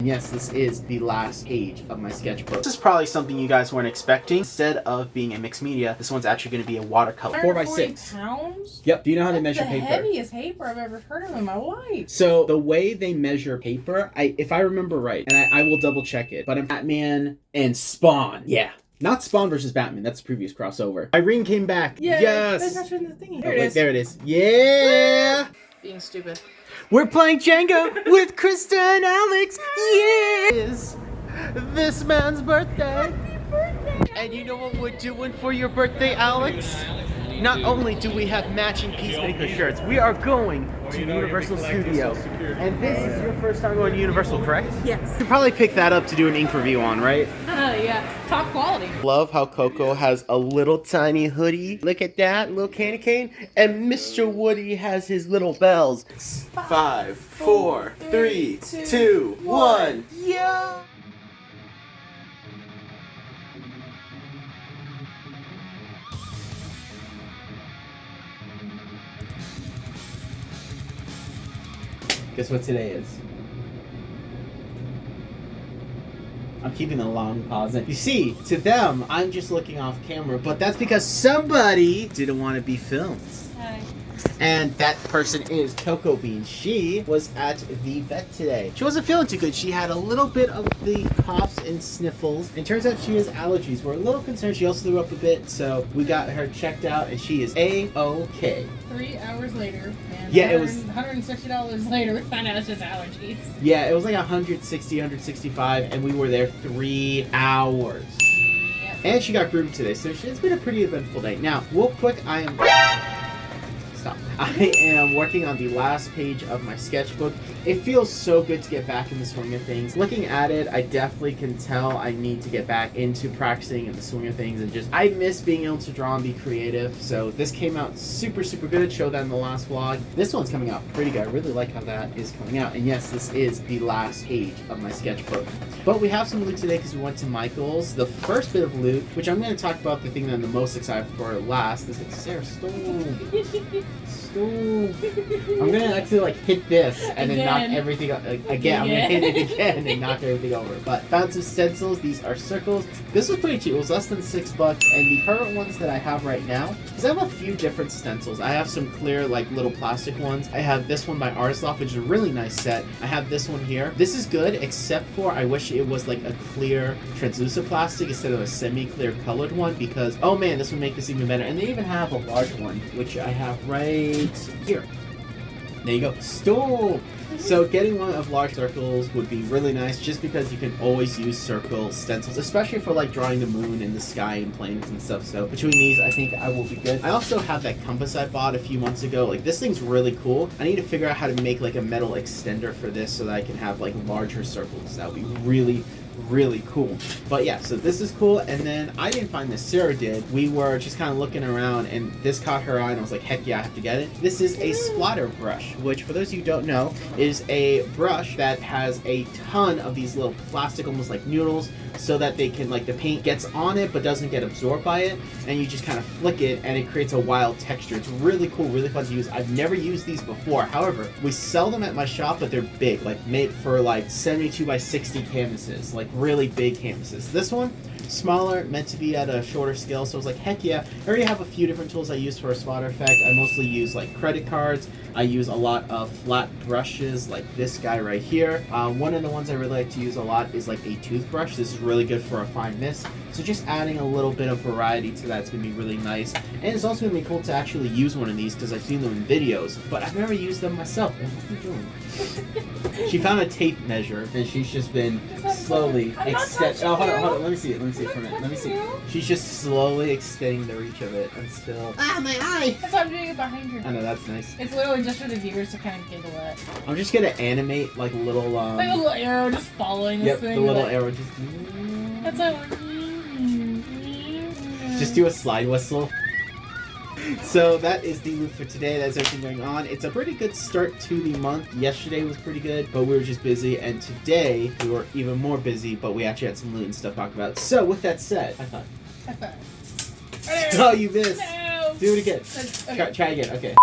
Yes, this is the last page of my sketchbook. This is probably something you guys weren't expecting. Instead of being a mixed media, this one's actually going to be a watercolor. 4x6 pounds? Yep. Do you know how they measure paper? That's the heaviest paper I've ever heard of in my life. So the way they measure paper, if I remember right, and I will double check it, but in Batman and Spawn, yeah. Not Spawn versus Batman. That's the previous crossover. Irene came back. Yeah, yes. That's not the thing. There it is. There it is. Yeah. Being stupid. We're playing Jenga with Krista and Alex. Yes. This man's birthday. Happy birthday. And you know what we're doing for your birthday, Alex? Not only do we have matching Peacemaker shirts, we are going to Universal Studios. And this is your first time going to Universal, correct? Yes. You probably picked that up to do an ink review on, right? Yeah. Top quality. Love how Coco has a little tiny hoodie. Look at that, little candy cane. And Mr. Woody has his little bells. 5, 4, 3, 2, 1. Yeah! Guess what today is? I'm keeping the long pause in. You see, to them, I'm just looking off camera, but that's because somebody didn't want to be filmed. Hi. And that person is Coco Bean. She was at the vet today. She wasn't feeling too good. She had a little bit of the coughs and sniffles. And turns out she has allergies. We're a little concerned. She also threw up a bit, so we got her checked out, and she is A-OK. 3 hours later, and yeah, it was $160 later, we found out it's just allergies. Yeah, it was like 160, 165, and we were there 3 hours. Yep. And she got groomed today, so it's been a pretty eventful day. Now, real quick, I am working on the last page of my sketchbook. It feels so good to get back in the swing of things. Looking at it, I definitely can tell I need to get back into practicing in the swing of things, and just, I miss being able to draw and be creative. So this came out super, super good. Showed that in the last vlog. This one's coming out pretty good. I really like how that is coming out. And yes, this is the last page of my sketchbook. But we have some loot today because we went to Michael's. The first bit of loot, which I'm going to talk about the thing that I'm the most excited for last. This is Sarah Stone. I'm gonna actually like hit this and then knock everything again. I'm gonna hit it again and knock everything over. But found some stencils. These are circles. This was pretty cheap. It was less than $6. And the current ones that I have right now, because I have a few different stencils. I have some clear like little plastic ones. I have this one by Artstation, which is a really nice set. I have this one here. This is good, except for I wish it was like a clear translucent plastic instead of a semi-clear colored one, because oh man, this would make this even better. And they even have a large one, which I have right here. There you go. Stole! So getting one of large circles would be really nice, just because you can always use circle stencils, especially for like drawing the moon and the sky and planes and stuff. So between these, I think I will be good. I also have that compass I bought a few months ago. Like, this thing's really cool. I need to figure out how to make like a metal extender for this so that I can have like larger circles. That would be really cool. But yeah, so this is cool. And then I didn't find this, Sarah did. We were just kind of looking around and this caught her eye and I was like, heck yeah, I have to get it. This is a splatter brush, which for those of you who don't know is a brush that has a ton of these little plastic, almost like noodles, so that they can, like, the paint gets on it but doesn't get absorbed by it, and you just kind of flick it and it creates a wild texture. It's really cool, really fun to use. I've never used these before. However, we sell them at my shop, but they're big, like made for like 72 by 60 canvases, like really big canvases. This one, smaller, meant to be at a shorter scale, so I was like, heck yeah. I already have a few different tools I use for a splatter effect. I mostly use like credit cards. I use a lot of flat brushes like this guy right here. One of the ones I really like to use a lot is like a toothbrush. This is really good for a fine mist. So just adding a little bit of variety to that is going to be really nice. And it's also going to be cool to actually use one of these because I've seen them in videos, but I've never used them myself. What are you doing? She found a tape measure and she's just been slowly extending. Oh, hold on. Let me see it for a minute. Let me see. She's just slowly extending the reach of it and still. Ah, my eye! That's why I'm doing it behind you. I know, that's nice. It's literally just for the viewers to kind of giggle at. I'm just gonna animate like little like a little arrow just following this thing. Yep, the little arrow just. That's how. Just do a slide whistle. So that is the loot for today. That's everything going on. It's a pretty good start to the month. Yesterday was pretty good, but we were just busy. And today we were even more busy, but we actually had some loot and stuff to talk about. So with that said, high five. Oh, you missed. No. Do it again. Okay. Try again. Okay.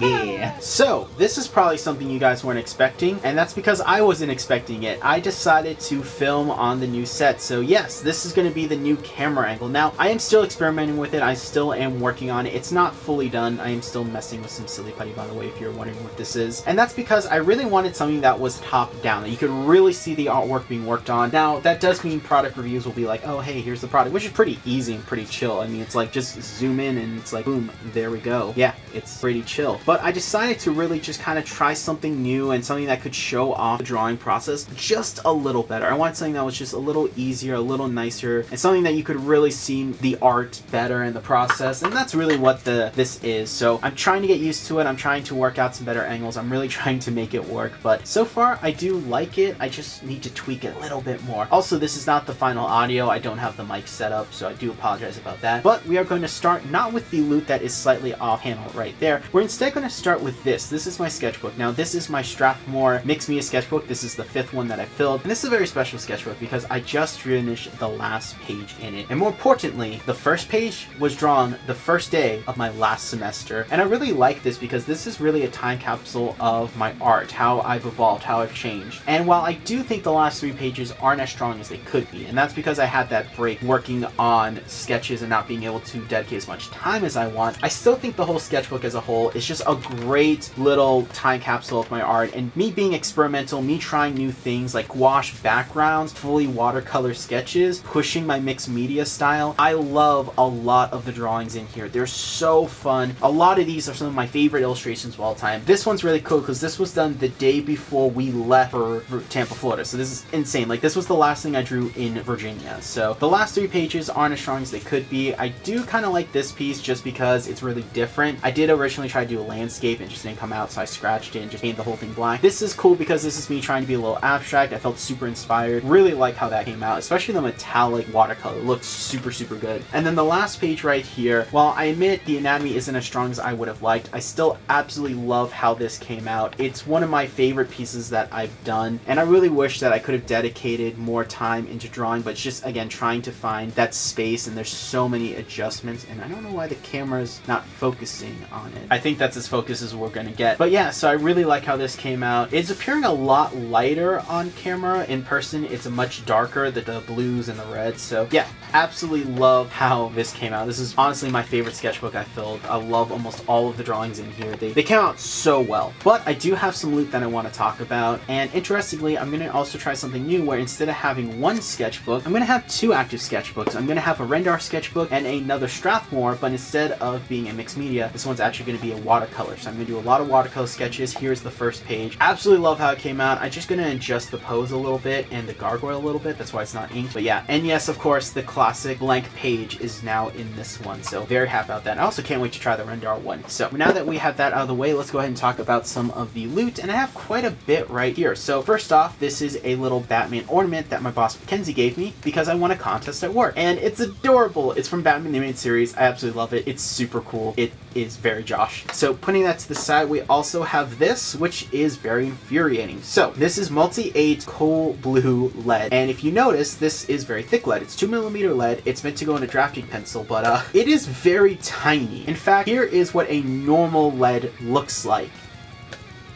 Yeah. So, this is probably something you guys weren't expecting, and that's because I wasn't expecting it. I decided to film on the new set. So yes, this is going to be the new camera angle. Now, I am still experimenting with it. I still am working on it. It's not fully done. I am still messing with some silly putty, by the way, if you're wondering what this is. And that's because I really wanted something that was top down, that you could really see the artwork being worked on. Now, that does mean product reviews will be like, oh, hey, here's the product, which is pretty easy and pretty chill. I mean, it's like just zoom in and it's like, boom, there we go. Yeah, it's pretty chill. But I decided to really just kind of try something new and something that could show off the drawing process just a little better. I wanted something that was just a little easier, a little nicer, and something that you could really see the art better in the process. And that's really what this is. So I'm trying to get used to it. I'm trying to work out some better angles. I'm really trying to make it work. But so far, I do like it. I just need to tweak it a little bit more. Also, this is not the final audio. I don't have the mic set up, so I do apologize about that. But we are going to start not with the loot that is slightly off panel right there. We're instead going to start with this. This is my sketchbook. Now, this is my Strathmore Mixed Media sketchbook. This is the 5th one that I filled. And this is a very special sketchbook because I just finished the last page in it. And more importantly, the first page was drawn the first day of my last semester. And I really like this because this is really a time capsule of my art, how I've evolved, how I've changed. And while I do think the last 3 pages aren't as strong as they could be, and that's because I had that break working on sketches and not being able to dedicate as much time as I want, I still think the whole sketchbook as a whole is just a great little time capsule of my art, and me being experimental, me trying new things like gouache backgrounds, fully watercolor sketches, pushing my mixed media style. I love a lot of the drawings in here. They're so fun. A lot of these are some of my favorite illustrations of all time. This one's really cool because this was done the day before we left for Tampa, Florida. So this is insane. Like, this was the last thing I drew in Virginia. So the last 3 pages aren't as strong as they could be. I do kind of like this piece just because it's really different. I did originally try to do a landscape and just didn't come out, so I scratched it and just painted the whole thing black. This is cool because this is me trying to be a little abstract. I felt super inspired. Really like how that came out, especially the metallic watercolor. It looked super, super good. And then the last page right here, while I admit the anatomy isn't as strong as I would have liked, I still absolutely love how this came out. It's one of my favorite pieces that I've done, and I really wish that I could have dedicated more time into drawing, but it's just, again, trying to find that space, and there's so many adjustments, and I don't know why the camera's not focusing on it. I think that's as focused as we're gonna get. But yeah, so I really like how this came out. It's appearing a lot lighter on camera. In person, it's a much darker, the blues and the reds. So yeah, absolutely love how this came out. This is honestly my favorite sketchbook I filled. I love almost all of the drawings in here. They came out so well. But I do have some loot that I want to talk about, and interestingly, I'm gonna also try something new where instead of having one sketchbook, I'm gonna have 2 active sketchbooks. I'm gonna have a Rendar sketchbook and another Strathmore, but instead of being a mixed media, this one's actually gonna be a watercolor. So I'm gonna do a lot of watercolor sketches. Here's the first page. Absolutely love how it came out. I'm just gonna adjust the pose a little bit and the gargoyle a little bit. That's why it's not inked. But yeah, and yes, of course, the classic blank page is now in this one. So very happy about that. I also can't wait to try the Rendar one. So now that we have that out of the way, let's go ahead and talk about some of the loot. And I have quite a bit right here. So first off, this is a little Batman ornament that my boss Mackenzie gave me because I won a contest at work. And it's adorable. It's from Batman the Animated Series. I absolutely love it. It's super cool. It is very Josh. So putting that to the side, we also have this, which is very infuriating. So this is multi-8 coal blue lead. And if you notice, this is very thick lead. It's 2mm lead. It's meant to go in a drafting pencil, but it is very tiny. In fact, here is what a normal lead looks like.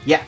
Yeah.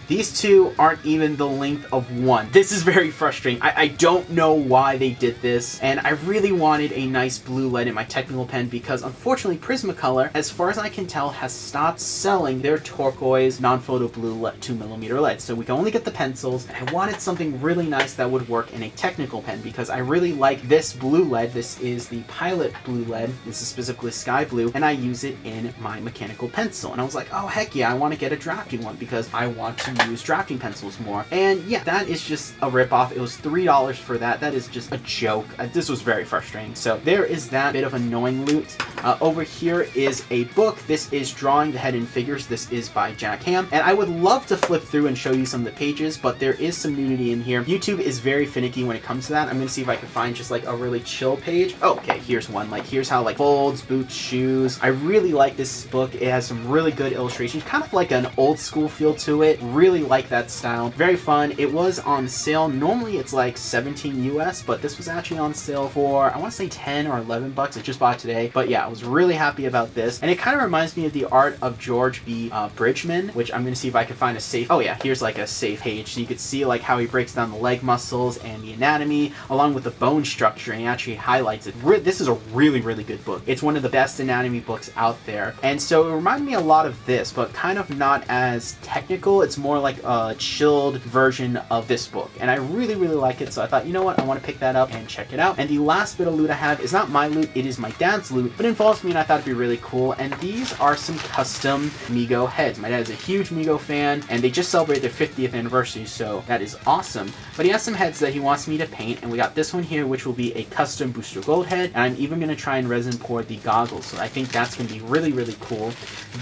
These 2 aren't even the length of 1. This is very frustrating. I don't know why they did this, and I really wanted a nice blue lead in my technical pen because unfortunately Prismacolor, as far as I can tell, has stopped selling their turquoise non-photo blue 2mm lead. So we can only get the pencils, and I wanted something really nice that would work in a technical pen because I really like this blue lead. This is the Pilot blue lead. This is specifically sky blue, and I use it in my mechanical pencil. And I was like, oh heck yeah, I want to get a drafting one because I want to use drafting pencils more. And yeah, that is just a ripoff. It was $3 for that. That is just a joke. This was very frustrating. So there is that bit of annoying loot. Over here is a book. This is Drawing the Hidden Figures. This is by C.H.A.M.B.E.R. And I would love to flip through and show you some of the pages, but there is some nudity in here. YouTube is very finicky when it comes to that. I'm gonna see if I can find just like a really chill page. Oh, okay, here's one. Like, here's how like folds, boots, shoes. I really like this book. It has some really good illustrations, kind of like an old school feel to it. Really really like that style. Very fun. It was on sale. Normally it's like 17 US, but this was actually on sale for, I want to say 10 or 11 bucks. I just bought it today. But yeah, I was really happy about this. And it kind of reminds me of the art of George B. Bridgman, which I'm going to see if I can find a safe. Oh yeah, here's like a safe page. So you could see like how he breaks down the leg muscles and the anatomy along with the bone structure, and he actually highlights it. This is a really, really good book. It's one of the best anatomy books out there. And so it reminded me a lot of this, but kind of not as technical. It's more like a chilled version of this book. And I really, really like it. So I thought, you know what? I want to pick that up and check it out. And the last bit of loot I have is not my loot. It is my dad's loot, but it involves me, and I thought it'd be really cool. And these are some custom Mego heads. My dad is a huge Mego fan, and they just celebrated their 50th anniversary, so that is awesome. But he has some heads that he wants me to paint, and we got this one here, which will be a custom Booster Gold head, and I'm even going to try and resin pour the goggles, so I think that's going to be really, really cool.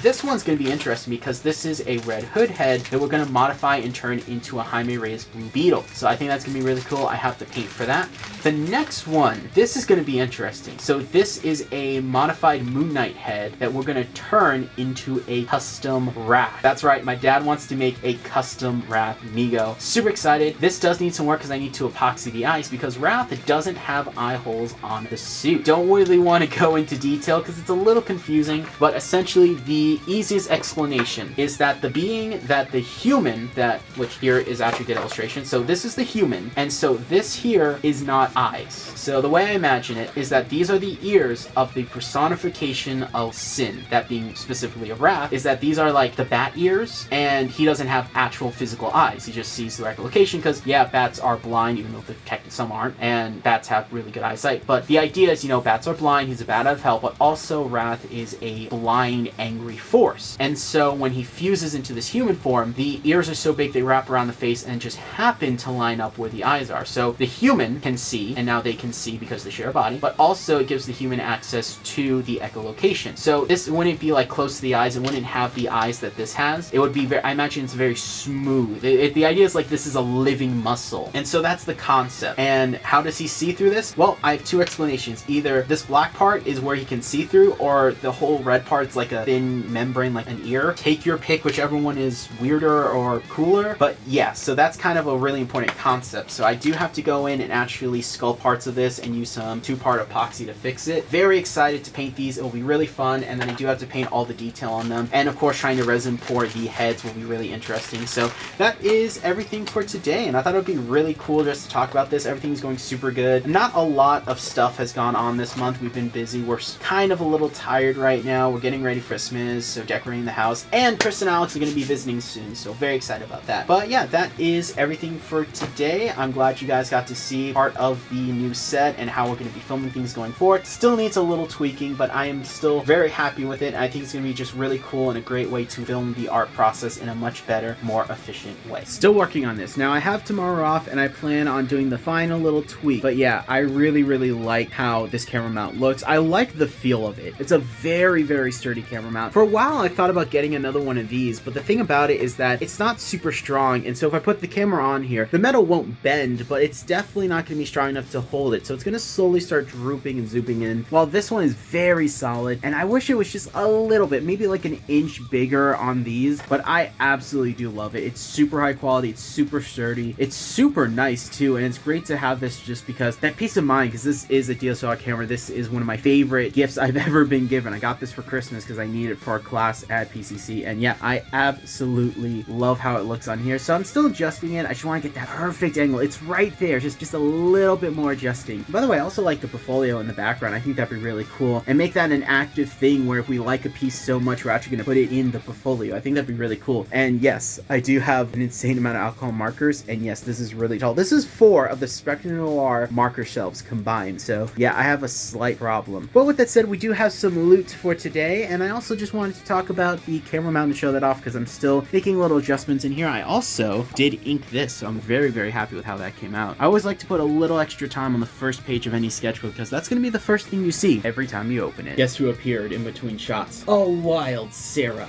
This one's going to be interesting because this is a Red Hood head that we're going to modify and turn into a Jaime Reyes Blue Beetle, so I think that's going to be really cool. I have to paint for that. The next one, this is going to be interesting. So this is a modified Moon Knight head that we're going to turn into a custom Wrath. That's right, my dad wants to make a custom Wrath Mego. Super excited. This does need some work because I need to epoxy the eyes because Wrath doesn't have eye holes on the suit. Don't really want to go into detail because it's a little confusing, but essentially the easiest explanation is that the being that the human, which here is actually good illustration, so this is the human, and so this here is not eyes. So the way I imagine it is that these are the ears of the personification of sin, that being specifically of Wrath, is that these are like the bat ears, and he doesn't have actual physical eyes. He just sees the echolocation because, yeah, bats are blind, even though some aren't, and bats have really good eyesight. But the idea is, you know, bats are blind, he's a bat out of hell, but also Wrath is a blind, angry force. And so when he fuses into this human form, the ears are so big they wrap around the face and just happen to line up where the eyes are. So the human can see, and now they can see because they share a body, but also it gives the human access to the echolocation. So this wouldn't be like close to the eyes, it wouldn't have the eyes that this has. It would be very, I imagine it's very smooth. The idea is like this is a living muscle. And so that's the concept. And how does he see through this? Well, I have two explanations. Either this black part is where he can see through, or the whole red part's like a thin membrane, like an ear. Take your pick, whichever one is weirder or cooler. But yeah, so that's kind of a really important concept. So I do have to go in and actually sculpt parts of this and use some 2-part epoxy to fix it. Very excited to paint these. It will be really fun. And then I do have to paint all the detail on them. And of course, trying to resin pour the heads will be really interesting. So that is everything for today. And I thought it would be really cool just to talk about this. Everything's going super good. Not a lot of stuff has gone on this month. We've been busy. We're kind of a little tired right now. We're getting ready for Christmas, so decorating the house. And Chris and Alex are going to be visiting soon, so very excited about that. But yeah, that is everything for today. I'm glad you guys got to see part of the new set and how we're going to be filming things going forward. Still needs a little tweaking, but I am still very happy with it. I think it's going to be just really cool and a great way to film the art process in a much better, more efficient way. Still working on this. Now I have tomorrow off and I plan on doing the final little tweak. But yeah, I really, really like how this camera mount looks. I like the feel of it. It's a very, very sturdy camera mount. For a while I thought about getting another one of these, but the thing about it is that it's not super strong, and so if I put the camera on here, the metal won't bend, but it's definitely not going to be strong enough to hold it, so it's going to slowly start drooping and zooping in, while this one is very solid, and I wish it was just a little bit, maybe like an inch bigger on these, but I absolutely do love it. It's super high quality, it's super sturdy, it's super nice too, and it's great to have this just because that peace of mind, because this is a DSLR camera. This is one of my favorite gifts I've ever been given. I got this for Christmas because I need it for our class at PCC, and yeah, I absolutely love how it looks on here. So I'm still adjusting it. I just want to get that perfect angle. It's right there, just a little bit more adjusting. By the way, I also like the portfolio in the background. I think that'd be really cool, and make that an active thing where if we like a piece so much, we're actually going to put it in the portfolio. I think that'd be really cool. And yes, I do have an insane amount of alcohol markers, and yes, this is really tall. This is 4 of the Spectrum Noir marker shelves combined, so yeah, I have a slight problem. But with that said, we do have some loot for today, and I also just wanted to talk about the camera mount and show that off because I'm still making little adjustments in here. I also did ink this, so I'm very, very happy with how that came out. I always like to put a little extra time on the first page of any sketchbook because that's going to be the first thing you see every time you open it. Guess who appeared in between shots? Oh, wild Sarah.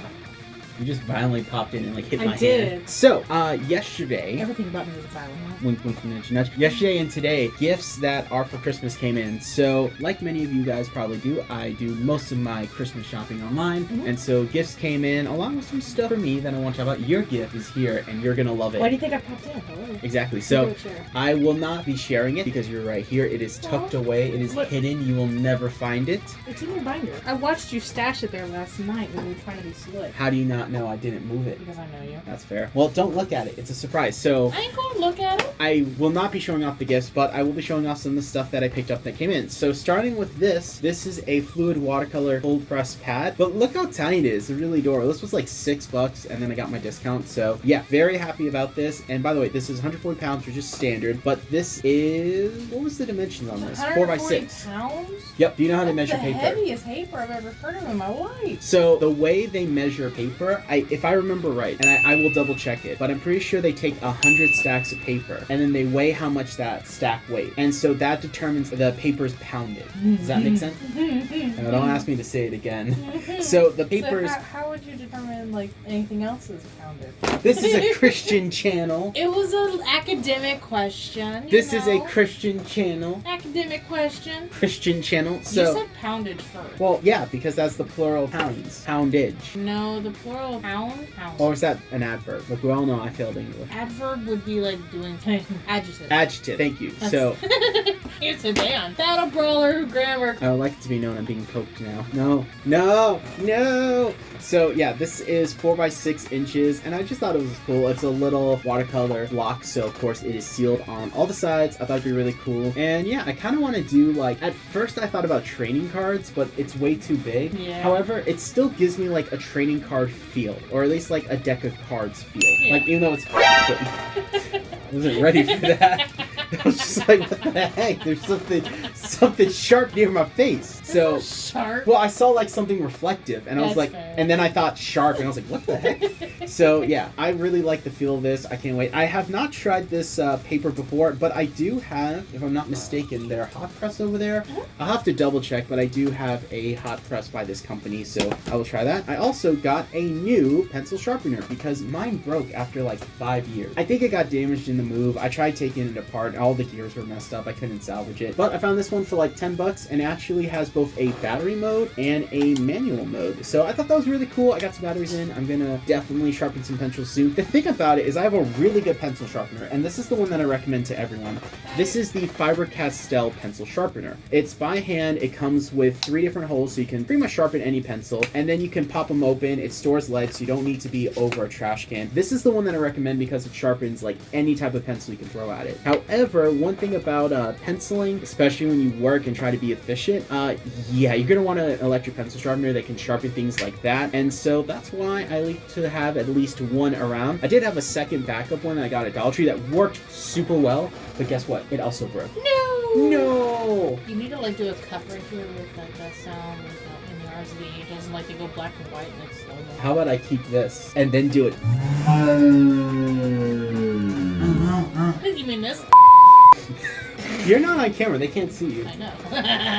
You just violently popped in and like hit my hand. did. So, yesterday, Everything about me was a violent. wink, wink, nudge, nudge. Yesterday and today, gifts that are for Christmas came in. So, like many of you guys probably do, I do most of my Christmas shopping online. And so gifts came in along with some stuff for me that I want to talk about. Your gift is here and you're going to love it. Why do you think I popped in? Hello. Exactly. So, Go share. I will not be sharing it because you're right here. It is tucked away. It is Look. hidden. You will never find it. It's in your binder. I watched you stash it there last night when we were trying to be slick. How do you not know I didn't move it? Because I know you. That's fair. Well, don't look at it. It's a surprise. So, I ain't gonna look at it. I will not be showing off the gifts, but I will be showing off some of the stuff that I picked up that came in. So starting with this is a fluid watercolor cold press pad, but look how tiny it is. It's really adorable. This was like $6 and then I got my discount. So yeah, very happy about this. And by the way, this is 140 pounds, which is standard, but this is, what was the dimensions on this? 4x6. Pounds? Yep. Do you know how they That's measure the paper? heaviest paper I've ever heard of in my life. So the way they measure paper, if I remember right, and I will double check it, but I'm pretty sure they take 100 stacks of paper and then they weigh how much that stack weighs. And so that determines the paper's pounded. Does that make sense? No, don't ask me to say it again. So the papers... So how would you determine like anything else is pounded? This is a Christian channel. It was an academic question. This is a Christian channel. academic question. Christian channel. You So... said poundage first. Well, yeah, because that's the plural pounds. Poundage. No, the plural pound. Pound. Or is that an adverb? Look, we all know I failed English. Adverb would be like doing adjective. Adjective. Thank you. So... Here's a Dan. Battle brawler grammar. I would like it to be known I'm being poked now. No. No! No! So yeah, this is 4x6 inches, and I just thought it was cool. It's a little watercolor block, so of course it is sealed on all the sides. I thought it'd be really cool. And yeah, I kind of want to do like, at first I thought about trading cards, but it's way too big. Yeah. However, it still gives me like a trading card feel, or at least like a deck of cards feel. Yeah. Like, even though it's... I wasn't ready for that. I was just like, what the heck? There's something sharp near my face. So, sharp. well, I saw like something reflective, and I was That's like, fair. and then I thought sharp, and I was like, what the heck? So yeah, I really like the feel of this. I can't wait. I have not tried this paper before, but I do have, if I'm not mistaken, their hot press over there. I'll have to double check, but I do have a hot press by this company, so I will try that. I also got a new pencil sharpener because mine broke after like 5 years. I think it got damaged in the move. I tried taking it apart. All the gears were messed up. I couldn't salvage it. But I found this one for like $10 and it actually has both a battery mode and a manual mode. So I thought that was really cool. I got some batteries in. I'm gonna definitely sharpen some pencils soon. The thing about it is I have a really good pencil sharpener, and this is the one that I recommend to everyone. This is the Faber-Castell pencil sharpener. It's by hand. It comes with 3 different holes, so you can pretty much sharpen any pencil, and then you can pop them open. It stores lead, so you don't need to be over a trash can. This is the one that I recommend because it sharpens like any type of pencil you can throw at it. However, one thing about penciling, especially when you work and try to be efficient, yeah, you're gonna want an electric pencil sharpener that can sharpen things like that, and so that's why I like to have at least one around. I did have a second backup one that I got at Dollar Tree that worked super well, but guess what? It also broke. No! You need to like do a cut right here with like that sound in the RGB. It doesn't like they go black and white and like slow mo. How about I keep this and then do it? You mean this? You're not on camera, they can't see you. I know.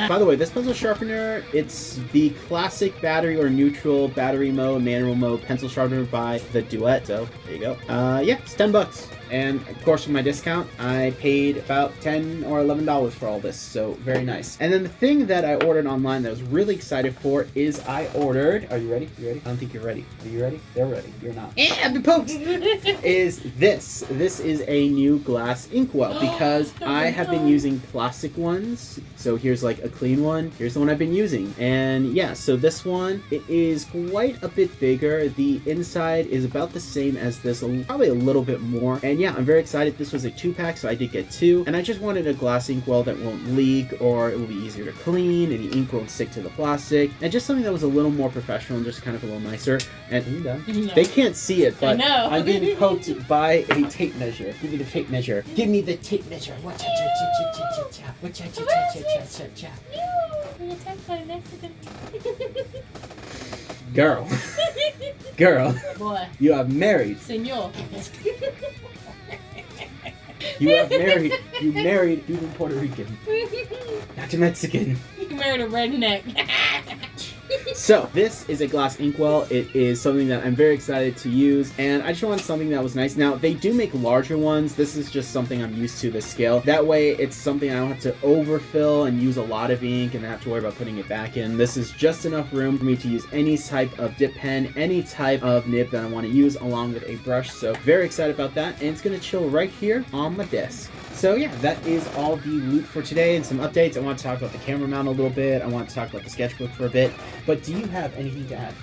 By the way, this pencil sharpener, it's the classic battery or neutral battery mode, manual mode pencil sharpener by the Duet. So there you go. Yeah, it's $10. And of course, with my discount, I paid about $10 or $11 for all this. So very nice. And then the thing that I ordered online that I was really excited for is I ordered. Are you ready? You ready? I don't think you're ready. Are you ready? They're ready. You're not. I've been poked. Is this? This is a new glass inkwell because I have been using plastic ones. So here's like a clean one. Here's the one I've been using. And yeah, so this one, it is quite a bit bigger. The inside is about the same as this, probably a little bit more. And yeah, I'm very excited. This was a 2-pack, so I did get 2. And I just wanted a glass inkwell that won't leak, or it will be easier to clean, and the ink won't stick to the plastic. And just something that was a little more professional and just kind of a little nicer. And are you done? No. They can't see it, but know. I'm being poked by a tape measure. Give me the tape measure. Give me the tape measure. Girl. Girl. Boy. You are married. Senor. You are married. You married even Puerto Rican. Not to Mexican. You married a redneck. So this is a glass inkwell. It is something that I'm very excited to use, and I just wanted something that was nice. Now they do make larger ones. This is just something I'm used to, the scale. That way it's something I don't have to overfill and use a lot of ink and have to worry about putting it back in. This is just enough room for me to use any type of dip pen, any type of nib that I want to use, along with a brush. So very excited about that, and it's gonna chill right here on my desk. So yeah, that is all the loot for today and some updates. I want to talk about the camera mount a little bit. I want to talk about the sketchbook for a bit. But do you have anything to add?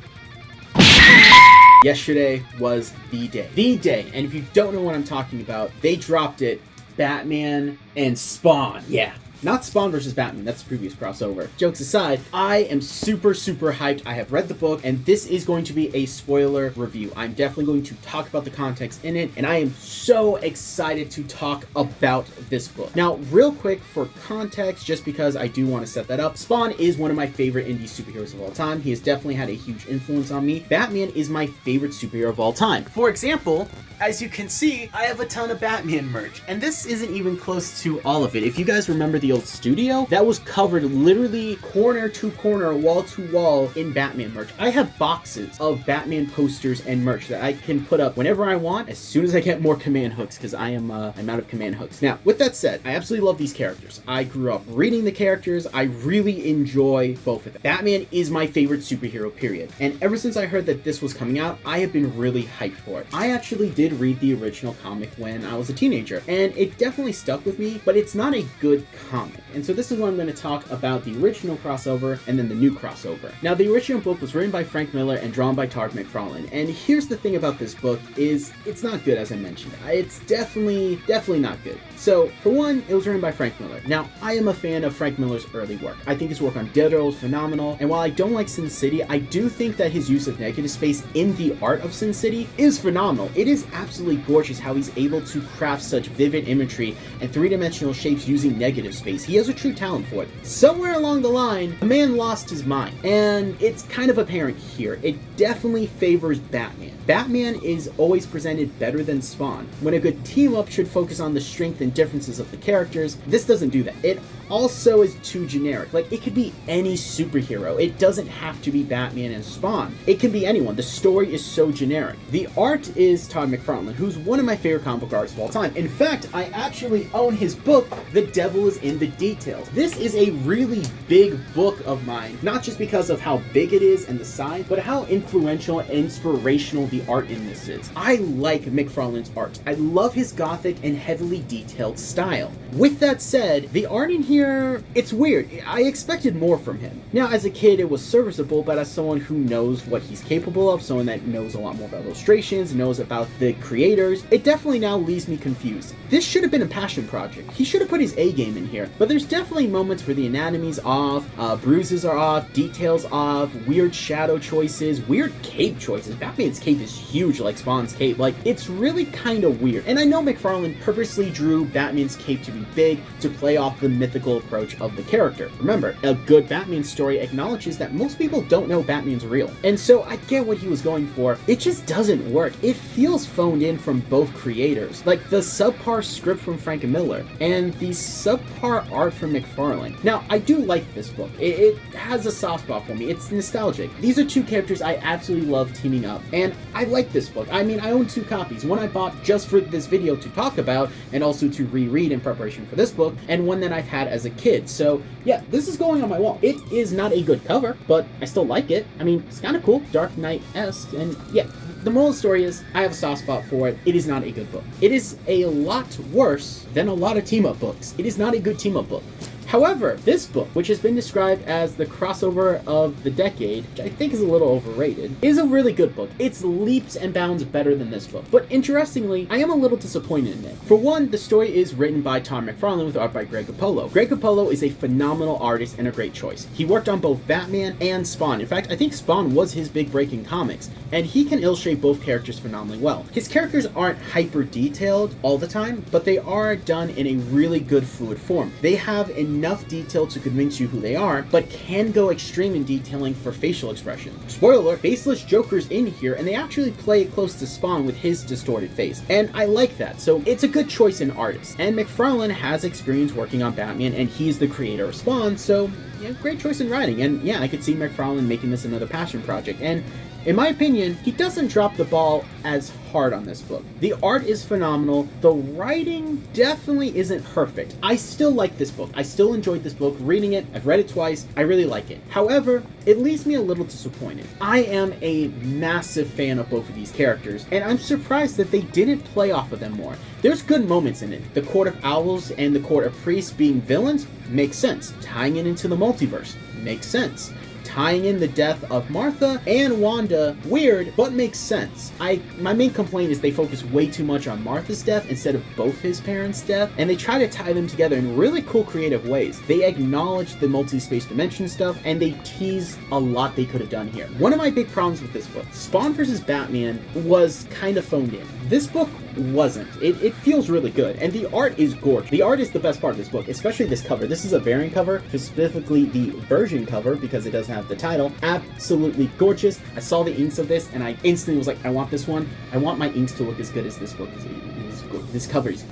Yesterday was the day. The day. And if you don't know what I'm talking about, they dropped it. Batman and Spawn. Yeah. Not Spawn versus Batman, that's the previous crossover. Jokes aside, I am super hyped. I have read the book, and this is going to be a spoiler review. I'm definitely going to talk about the context in it, and I am so excited to talk about this book. Now, real quick for context, just because I do want to set that up, Spawn is one of my favorite indie superheroes of all time. He has definitely had a huge influence on me. Batman is my favorite superhero of all time. For example, as you can see, I have a ton of Batman merch, and this isn't even close to all of it. If you guys remember the old studio, that was covered literally corner to corner, wall to wall in Batman merch. I have boxes of Batman posters and merch that I can put up whenever I want, as soon as I get more command hooks, because I'm out of command hooks. Now, with that said, I absolutely love these characters. I grew up reading the characters. I really enjoy both of them. Batman is my favorite superhero, period. And ever since I heard that this was coming out, I have been really hyped for it. I actually did read the original comic when I was a teenager, and it definitely stuck with me, but it's not a good comic. And so this is what I'm going to talk about, the original crossover and then the new crossover. Now, the original book was written by Frank Miller and drawn by Todd McFarlane. And here's the thing about this book is it's not good, as I mentioned. It's definitely not good. So for one, it was written by Frank Miller. Now, I am a fan of Frank Miller's early work. I think his work on Ditto is phenomenal. And while I don't like Sin City, I do think that his use of negative space in the art of Sin City is phenomenal. It is absolutely gorgeous how he's able to craft such vivid imagery and three-dimensional shapes using negative space. He has a true talent for it. Somewhere along the line, the man lost his mind, and it's kind of apparent here. It definitely favors Batman. Batman is always presented better than Spawn. When a good team-up should focus on the strength and differences of the characters, this doesn't do that. It also is too generic. Like, it could be any superhero. It doesn't have to be Batman and Spawn. It can be anyone. The story is so generic. The art is Todd McFarlane, who's one of my favorite comic book artists of all time. In fact, I actually own his book, The Devil is in the Details. This is a really big book of mine, not just because of how big it is and the size, but how influential and inspirational the art in this is. I like McFarlane's art. I love his gothic and heavily detailed style. With that said, the art in here, it's weird. I expected more from him. Now, as a kid, it was serviceable, but as someone who knows what he's capable of, someone that knows a lot more about illustrations, knows about the creators, it definitely now leaves me confused. This should have been a passion project. He should have put his A game in here, but there's definitely moments where the anatomy's off, bruises are off, details off, weird shadow choices, weird cape choices. Batman's cape is huge like Spawn's cape. Like, it's really kind of weird. And I know McFarlane purposely drew Batman's cape to be big to play off the mythical approach of the character. Remember, a good Batman story acknowledges that most people don't know Batman's real. And so I get what he was going for. It just doesn't work. It feels phoned in from both creators. Like the subpar script from Frank Miller and the subpar art from McFarlane. Now, I do like this book. It has a soft spot for me. It's nostalgic. These are two characters I absolutely love teaming up, and I like this book. I mean, I own 2 copies. One I bought just for this video to talk about and also to reread in preparation for this book, and one that I've had as a kid. So yeah, this is going on my wall. It is not a good cover, but I still like it. I mean, it's kind of cool, Dark Knight-esque, and yeah. The moral of the story is, I have a soft spot for it. It is not a good book. It is a lot worse than a lot of team-up books. It is not a good team-up book. However, this book, which has been described as the crossover of the decade, which I think is a little overrated, is a really good book. It's leaps and bounds better than this book. But interestingly, I am a little disappointed in it. For one, the story is written by Todd McFarlane with art by Greg Capullo. Greg Capullo is a phenomenal artist and a great choice. He worked on both Batman and Spawn. In fact, I think Spawn was his big break in comics, and he can illustrate both characters phenomenally well. His characters aren't hyper detailed all the time, but they are done in a really good fluid form. They have enough enough detail to convince you who they are, but can go extreme in detailing for facial expression. Spoiler alert, faceless Joker's in here, and they actually play it close to Spawn with his distorted face, and I like that, so it's a good choice in artists. And McFarlane has experience working on Batman, and he's the creator of Spawn, so yeah, great choice in writing. And yeah, I could see McFarlane making this another passion project, and in my opinion, he doesn't drop the ball as hard on this book. The art is phenomenal. The writing definitely isn't perfect. I still like this book. I still enjoyed this book. Reading it, I've read it twice. I really like it. However, it leaves me a little disappointed. I am a massive fan of both of these characters, and I'm surprised that they didn't play off of them more. There's good moments in it. The Court of Owls and the Court of Priests being villains makes sense. Tying it into the multiverse makes sense. Tying in the death of Martha and Wanda, weird, but makes sense. My main complaint is they focus way too much on Martha's death instead of both his parents' death, and they try to tie them together in really cool creative ways. They acknowledge the multi-space dimension stuff, and they tease a lot they could have done here. One of my big problems with this book, Spawn vs. Batman, was kind of phoned in. This book wasn't. It feels really good, and the art is gorgeous. The art is the best part of this book, especially this cover. This is a variant cover, specifically the version cover, because it doesn't have the title. Absolutely gorgeous. I saw the inks of this, and I instantly was like, I want this one. I want my inks to look as good as this book is. This cover is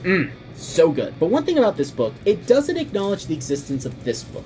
so good. But one thing about this book, it doesn't acknowledge the existence of this book.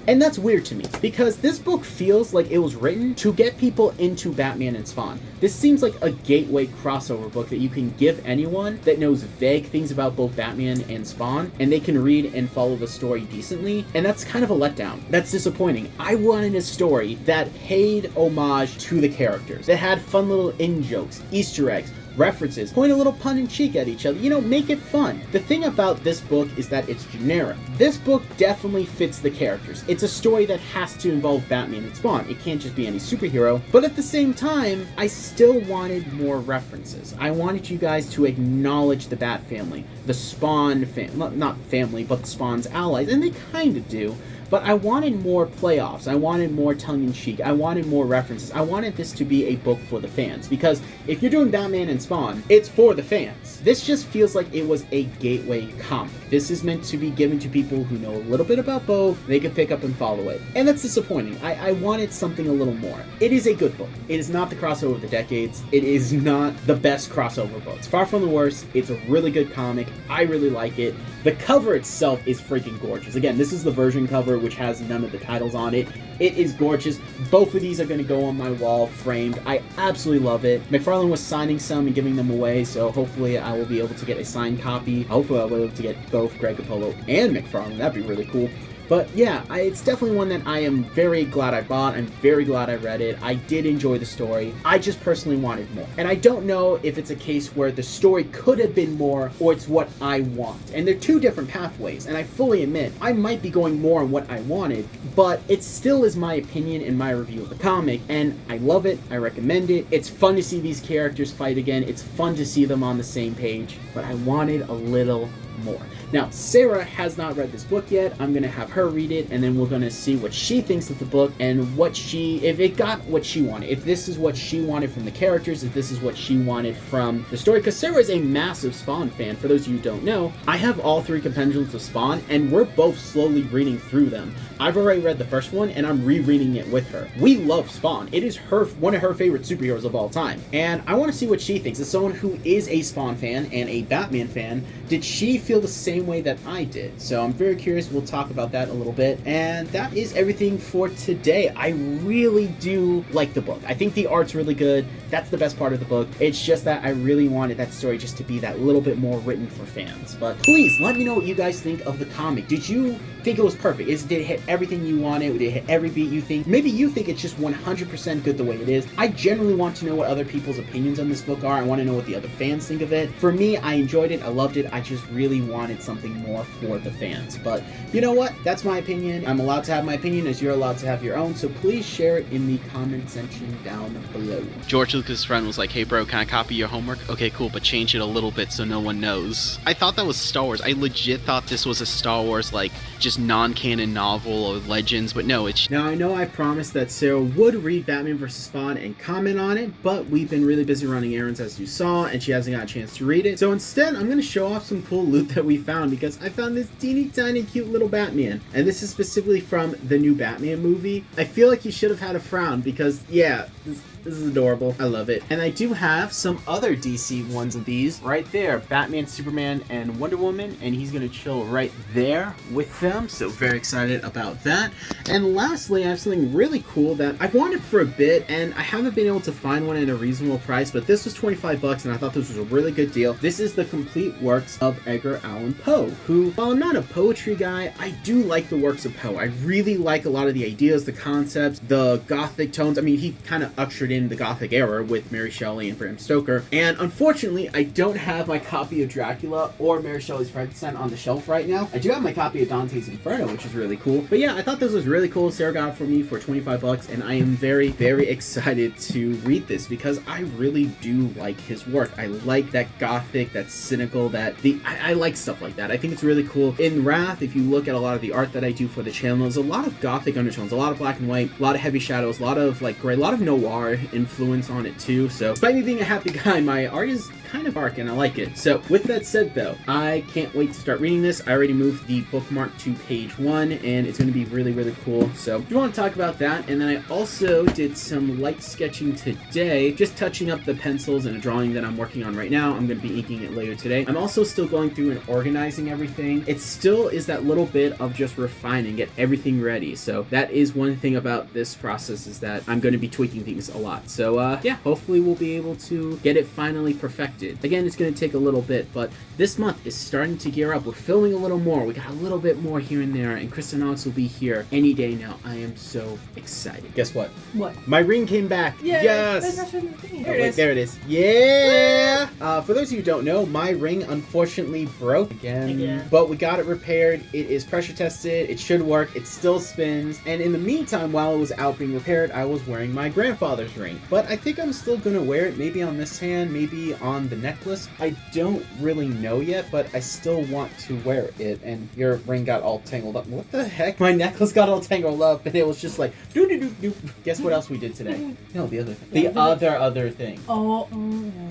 And that's weird to me, because this book feels like it was written to get people into Batman and Spawn. This seems like a gateway crossover book that you can give anyone that knows vague things about both Batman and Spawn, and they can read and follow the story decently, and that's kind of a letdown. That's disappointing. I wanted a story that paid homage to the characters, that had fun little in-jokes, Easter eggs, references, point a little pun in cheek at each other, make it fun. The thing about this book is that it's generic. This book definitely fits the characters. It's a story that has to involve Batman and Spawn. It can't just be any superhero, but at the same time, I still wanted more references. I wanted you guys to acknowledge the Bat family, the Spawn not family, but Spawn's allies, and they kind of do. But I wanted more playoffs. I wanted more tongue-in-cheek. I wanted more references. I wanted this to be a book for the fans. Because if you're doing Batman and Spawn, it's for the fans. This just feels like it was a gateway comic. This is meant to be given to people who know a little bit about both. They can pick up and follow it. And that's disappointing. I wanted something a little more. It is a good book. It is not the crossover of the decades. It is not the best crossover book. It's far from the worst. It's a really good comic. I really like it. The cover itself is freaking gorgeous. Again, this is the version cover, which has none of the titles on it. It is gorgeous. Both of these are going to go on my wall framed. I absolutely love it. McFarlane was signing some and giving them away, so hopefully I will be able to get a signed copy. Hopefully I'll be able to get both Greg Capullo and McFarlane. That'd be really cool. But yeah, it's definitely one that I am very glad I bought. I'm very glad I read it. I did enjoy the story. I just personally wanted more. And I don't know if it's a case where the story could have been more or it's what I want. And they're two different pathways. And I fully admit, I might be going more on what I wanted, but it still is my opinion and my review of the comic. And I love it. I recommend it. It's fun to see these characters fight again. It's fun to see them on the same page. But I wanted a little more. Now, Sarah has not read this book yet. I'm going to have her read it, and then we're going to see what she thinks of the book and if it got what she wanted. If this is what she wanted from the characters, if this is what she wanted from the story. Because Sarah is a massive Spawn fan. For those of you who don't know, I have all three compendiums of Spawn, and we're both slowly reading through them. I've already read the first one, and I'm rereading it with her. We love Spawn. It is one of her favorite superheroes of all time. And I want to see what she thinks. As someone who is a Spawn fan and a Batman fan, did she feel the same way that I did? So I'm very curious. We'll talk about that a little bit. And that is everything for today. I really do like the book. I think the art's really good. That's the best part of the book. It's just that I really wanted that story just to be that little bit more written for fans. But please let me know what you guys think of the comic. Did you think it was perfect? Did it hit everything you wanted? Did it hit every beat you think? Maybe you think it's just 100% good the way it is. I generally want to know what other people's opinions on this book are. I want to know what the other fans think of it. For me, I enjoyed it. I loved it. I just really wanted something more for the fans. But you know what? That's my opinion. I'm allowed to have my opinion as you're allowed to have your own. So please share it in the comment section down below. George Lucas' friend was like, hey bro, can I copy your homework? Okay, cool, but change it a little bit so no one knows. I thought that was Star Wars. I legit thought this was a Star Wars, like, just just non-canon novel or Legends, but no, it's... Now, I know I promised that Sarah would read Batman vs. Spawn and comment on it, but we've been really busy running errands, as you saw, and she hasn't got a chance to read it. So instead, I'm going to show off some cool loot that we found, because I found this teeny tiny cute little Batman. And this is specifically from the new Batman movie. I feel like you should have had a frown, because, yeah, this is adorable. I love it. And I do have some other DC ones of these right there. Batman, Superman, and Wonder Woman. And he's going to chill right there with them. So very excited about that. And lastly, I have something really cool that I've wanted for a bit. And I haven't been able to find one at a reasonable price. But this was 25 bucks and I thought this was a really good deal. This is the complete works of Edgar Allan Poe. Who, while I'm not a poetry guy, I do like the works of Poe. I really like a lot of the ideas, the concepts, the gothic tones. I mean, he kind of ushered in the Gothic era with Mary Shelley and Bram Stoker. And unfortunately, I don't have my copy of Dracula or Mary Shelley's Frankenstein on the shelf right now. I do have my copy of Dante's Inferno, which is really cool. But yeah, I thought this was really cool. Sarah got it for me for 25 bucks, and I am very, very excited to read this because I really do like his work. I like that gothic, that cynical, I like stuff like that. I think it's really cool. In Wrath, if you look at a lot of the art that I do for the channel, there's a lot of gothic undertones, a lot of black and white, a lot of heavy shadows, a lot of like gray, a lot of noir influence on it too. So despite me being a happy guy, my art is kind of dark and I like it. So with that said though, I can't wait to start reading this. I already moved the bookmark to page 1 and it's going to be really, really cool. So I do want to talk about that. And then I also did some light sketching today, just touching up the pencils and a drawing that I'm working on right now. I'm going to be inking it later today. I'm also still going through and organizing everything. It still is that little bit of just refining, get everything ready. So that is one thing about this process, is that I'm going to be tweaking things a lot. So yeah, hopefully we'll be able to get it finally perfected. Again, it's going to take a little bit, but this month is starting to gear up. We're filming a little more. We got a little bit more here and there, and Kristen Knox will be here any day now. I am so excited. Guess what? What? My ring came back. Yay. Yes! There it is. There it is. Yeah! For those of you who don't know, my ring unfortunately broke again, but we got it repaired. It is pressure tested. It should work. It still spins. And in the meantime, while it was out being repaired, I was wearing my grandfather's ring. But I think I'm still going to wear it, maybe on this hand, maybe on the necklace. I don't really know yet, but I still want to wear it. And your ring got all tangled up. What the heck? My necklace got all tangled up, and it was just like, doo-doo-doo-doo. Guess what else we did today? No, the other thing. The other thing. Oh.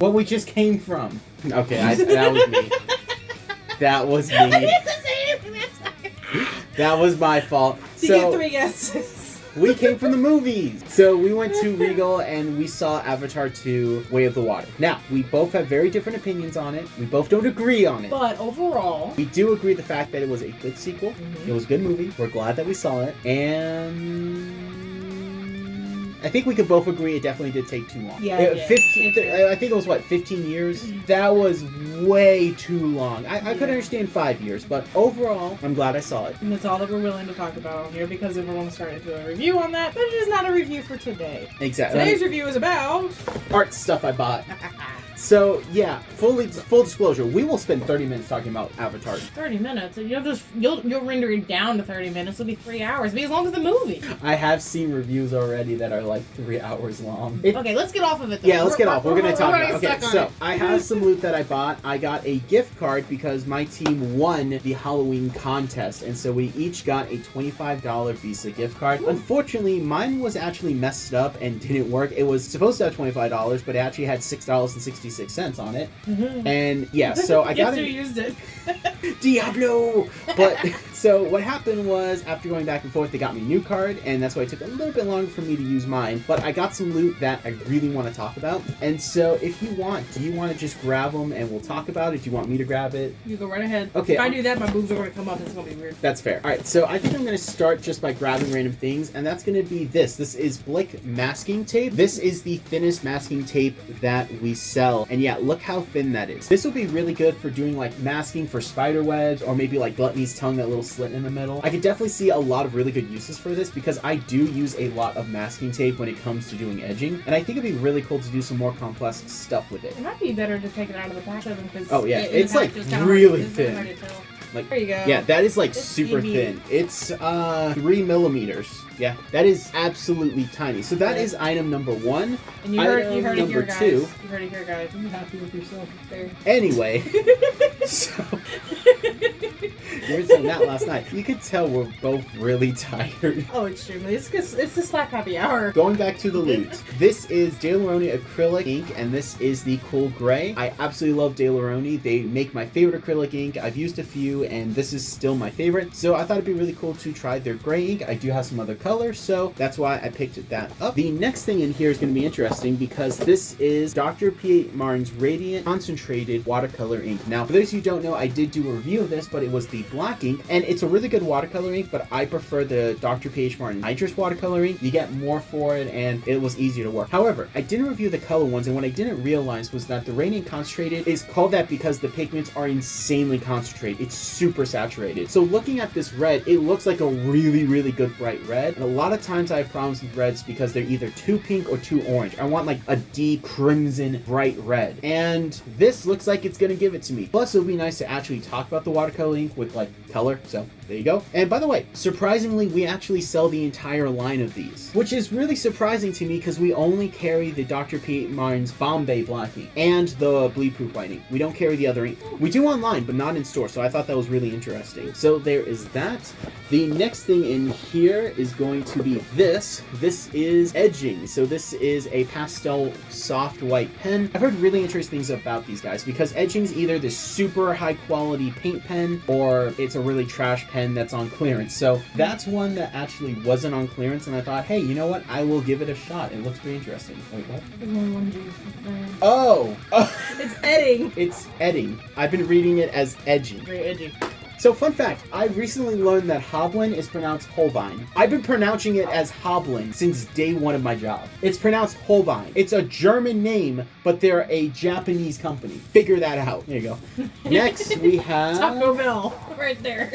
What we just came from. Okay, that was me. That was me. That was my fault. You get 3 guesses. We came from the movies. So we went to Regal and we saw Avatar 2, Way of the Water. Now, we both have very different opinions on it. We both don't agree on it. But overall, we do agree the fact that it was a good sequel. It was a good movie. We're glad that we saw it. And I think we could both agree it definitely did take too long. Yeah, I think it was, 15 years? That was way too long. I could understand 5 years, but overall, I'm glad I saw it. And that's all that we're willing to talk about on here, because if we're going to start into a review on that, that is not a review for today. Exactly. Today's review is about art stuff I bought. So yeah, full disclosure, we will spend 30 minutes talking about Avatar. 30 minutes? You'll render it down to 30 minutes. It'll be 3 hours. It'll be as long as the movie. I have seen reviews already that are like 3 hours long. Okay, let's get off of it though. Yeah, let's get off. We're going to talk about it. Okay, stuck on so it. I have some loot that I bought. I got a gift card because my team won the Halloween contest, and so we each got a $25 Visa gift card. Unfortunately, mine was actually messed up and didn't work. It was supposed to have $25, but it actually had $6.66 on it. And yeah, so I got it. Used it. Diablo! But so what happened was, after going back and forth, they got me a new card, and that's why it took a little bit longer for me to use mine. But I got some loot that I really want to talk about. And so if you want, do you want to just grab them and we'll talk about it? Do you want me to grab it? You go right ahead. Okay. If I do that, my boobs are going to come up. It's going to be weird. That's fair. Alright, so I think I'm going to start just by grabbing random things, and that's going to be this. This is Blick masking tape. This is the thinnest masking tape that we sell. And yeah, look how thin that is. This will be really good for doing like masking for spider webs, or maybe like Gluttony's tongue, that little slit in the middle. I could definitely see a lot of really good uses for this, because I do use a lot of masking tape when it comes to doing edging, and I think it'd be really cool to do some more complex stuff with it. It might be better to take it out of the pack, because oh yeah, it's like really thin. Like, there you go. Yeah, that is like it's super heavy. thin. It's 3 millimeters. Yeah, that is absolutely tiny. So that is item number 1. And you heard it number here, guys. 2. You heard it here, guys. You're happy with yourself there. Anyway, so We were saying that last night. You could tell we're both really tired. Oh, extremely. It's the Slack happy hour. Going back to the loot. This is Daleroni acrylic ink, and this is the Cool Gray. I absolutely love Daleroni. They make my favorite acrylic ink. I've used a few, and this is still my favorite. So I thought it'd be really cool to try their gray ink. I do have some other colors, so that's why I picked that up. The next thing in here is going to be interesting because this is Dr. P.A.T.Martin's Radiant Concentrated Watercolor Ink. Now, for those of you who don't know, I did do a review of this, but it was the black ink, and it's a really good watercolor ink, but I prefer the Dr. P.A.T.Martin Nitrous watercolor ink. You get more for it, and it was easier to work. However, I didn't review the color ones, and what I didn't realize was that the Radiant Concentrated is called that because the pigments are insanely concentrated. It's super saturated. So looking at this red, it looks like a really, really good bright red, and a lot of times I have problems with reds because they're either too pink or too orange. I want like a deep crimson bright red, and this looks like it's gonna give it to me. Plus, it would be nice to actually talk about the watercolor ink with like color, so there you go. And by the way, surprisingly, we actually sell the entire line of these, which is really surprising to me because we only carry the Dr. P.A.T.Martin's Bombay black ink and the bleed proof white ink. We don't carry the other ink. We do online, but not in store, so I thought that was really interesting. So there is that. The next thing in here is going to be this. This is edging. So this is a pastel soft white pen. I've heard really interesting things about these guys because edging is either this super high quality paint pen or it's a really trash pen that's on clearance. So that's one that actually wasn't on clearance, and I thought, hey, you know what? I will give it a shot. It looks pretty interesting. Wait, what? Oh! It's Edding. It's Edding. I've been reading it as edging. Very edgy. So fun fact, I recently learned that Hoblin is pronounced Holbein. I've been pronouncing it as Hoblin since day one of my job. It's pronounced Holbein. It's a German name, but they're a Japanese company. Figure that out. There you go. Next we have... Taco Bell. Right there.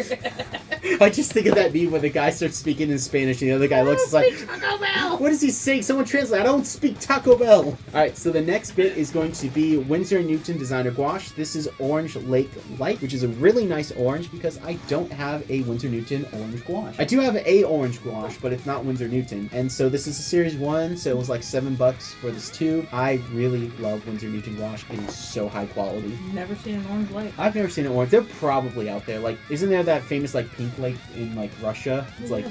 I just think of that meme when the guy starts speaking in Spanish and the other guy looks like, Taco Bell. what is he saying? Someone translate. I don't speak Taco Bell. Alright, so the next bit is going to be Winsor & Newton Designer Gouache. This is Orange Lake Light, which is a really nice orange because I don't have a Winsor & Newton orange gouache. I do have a orange gouache, but it's not Winsor & Newton. And so this is a series 1, so it was like $7 for this tube. I really love Winsor & Newton gouache. It is so high quality. Never seen an orange light. I've never seen an orange. They're probably out there. Like, isn't there that famous like pink lake in like Russia? It's like...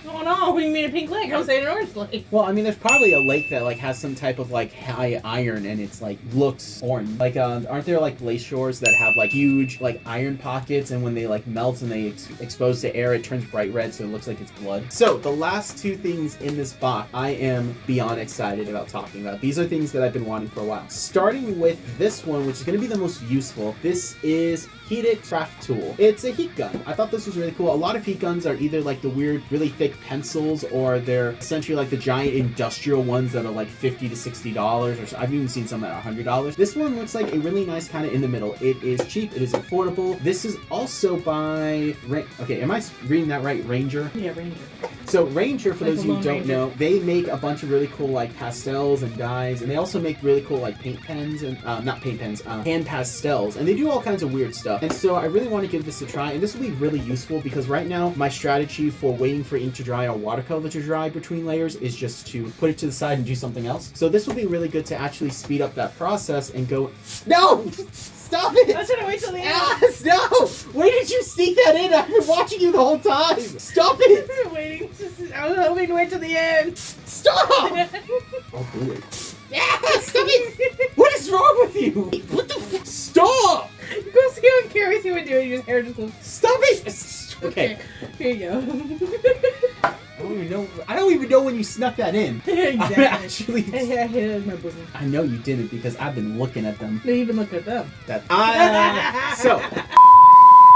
Oh no, what do you mean a pink lake? I was saying an orange lake. Well, I mean, there's probably a lake that like has some type of like high iron and it's like looks orange. Like, aren't there like glaciers that have like huge like iron pockets, and when they like melt and they expose to air, it turns bright red, so it looks like it's blood. So the last two things in this box, I am beyond excited about talking about. These are things that I've been wanting for a while. Starting with this one, which is going to be the most useful. This is Heated Craft Tool. It's a heat gun. I thought this was really cool. A lot of heat guns are either like the weird, really thick pencils, or they're essentially like the giant industrial ones that are like $50 to $60, or so. I've even seen some at $100. This one looks like a really nice kind of in the middle. It is cheap. It is affordable. This is also by... Okay, am I reading that right? Ranger? Yeah, Ranger. So Ranger, for Like those of you who don't Ranger. know, they make a bunch of really cool like pastels and dyes, and they also make really cool like paint pens and not paint pens, hand pastels, and they do all kinds of weird stuff. And so I really want to give this a try, and this will be really useful because right now my strategy for waiting for ink to dry or watercolor to dry between layers is just to put it to the side and do something else. So this will be really good to actually speed up that process and go. No! Stop it! I was gonna wait till the end. Yes, no! Why did you sneak that in? I've been watching you the whole time! Stop it! I was waiting. I was hoping to wait till the end. Stop! Oh, boy. Yeah, stop it! What is wrong with you? What the f- Stop! Go see what Carrie's doing. Your hair just goes. Stop it! Okay. Here you go. I don't even know when you snuck that in. Exactly. I'm actually... I hid it in my bosom. I know you didn't because I've been looking at them. They even look at them. So...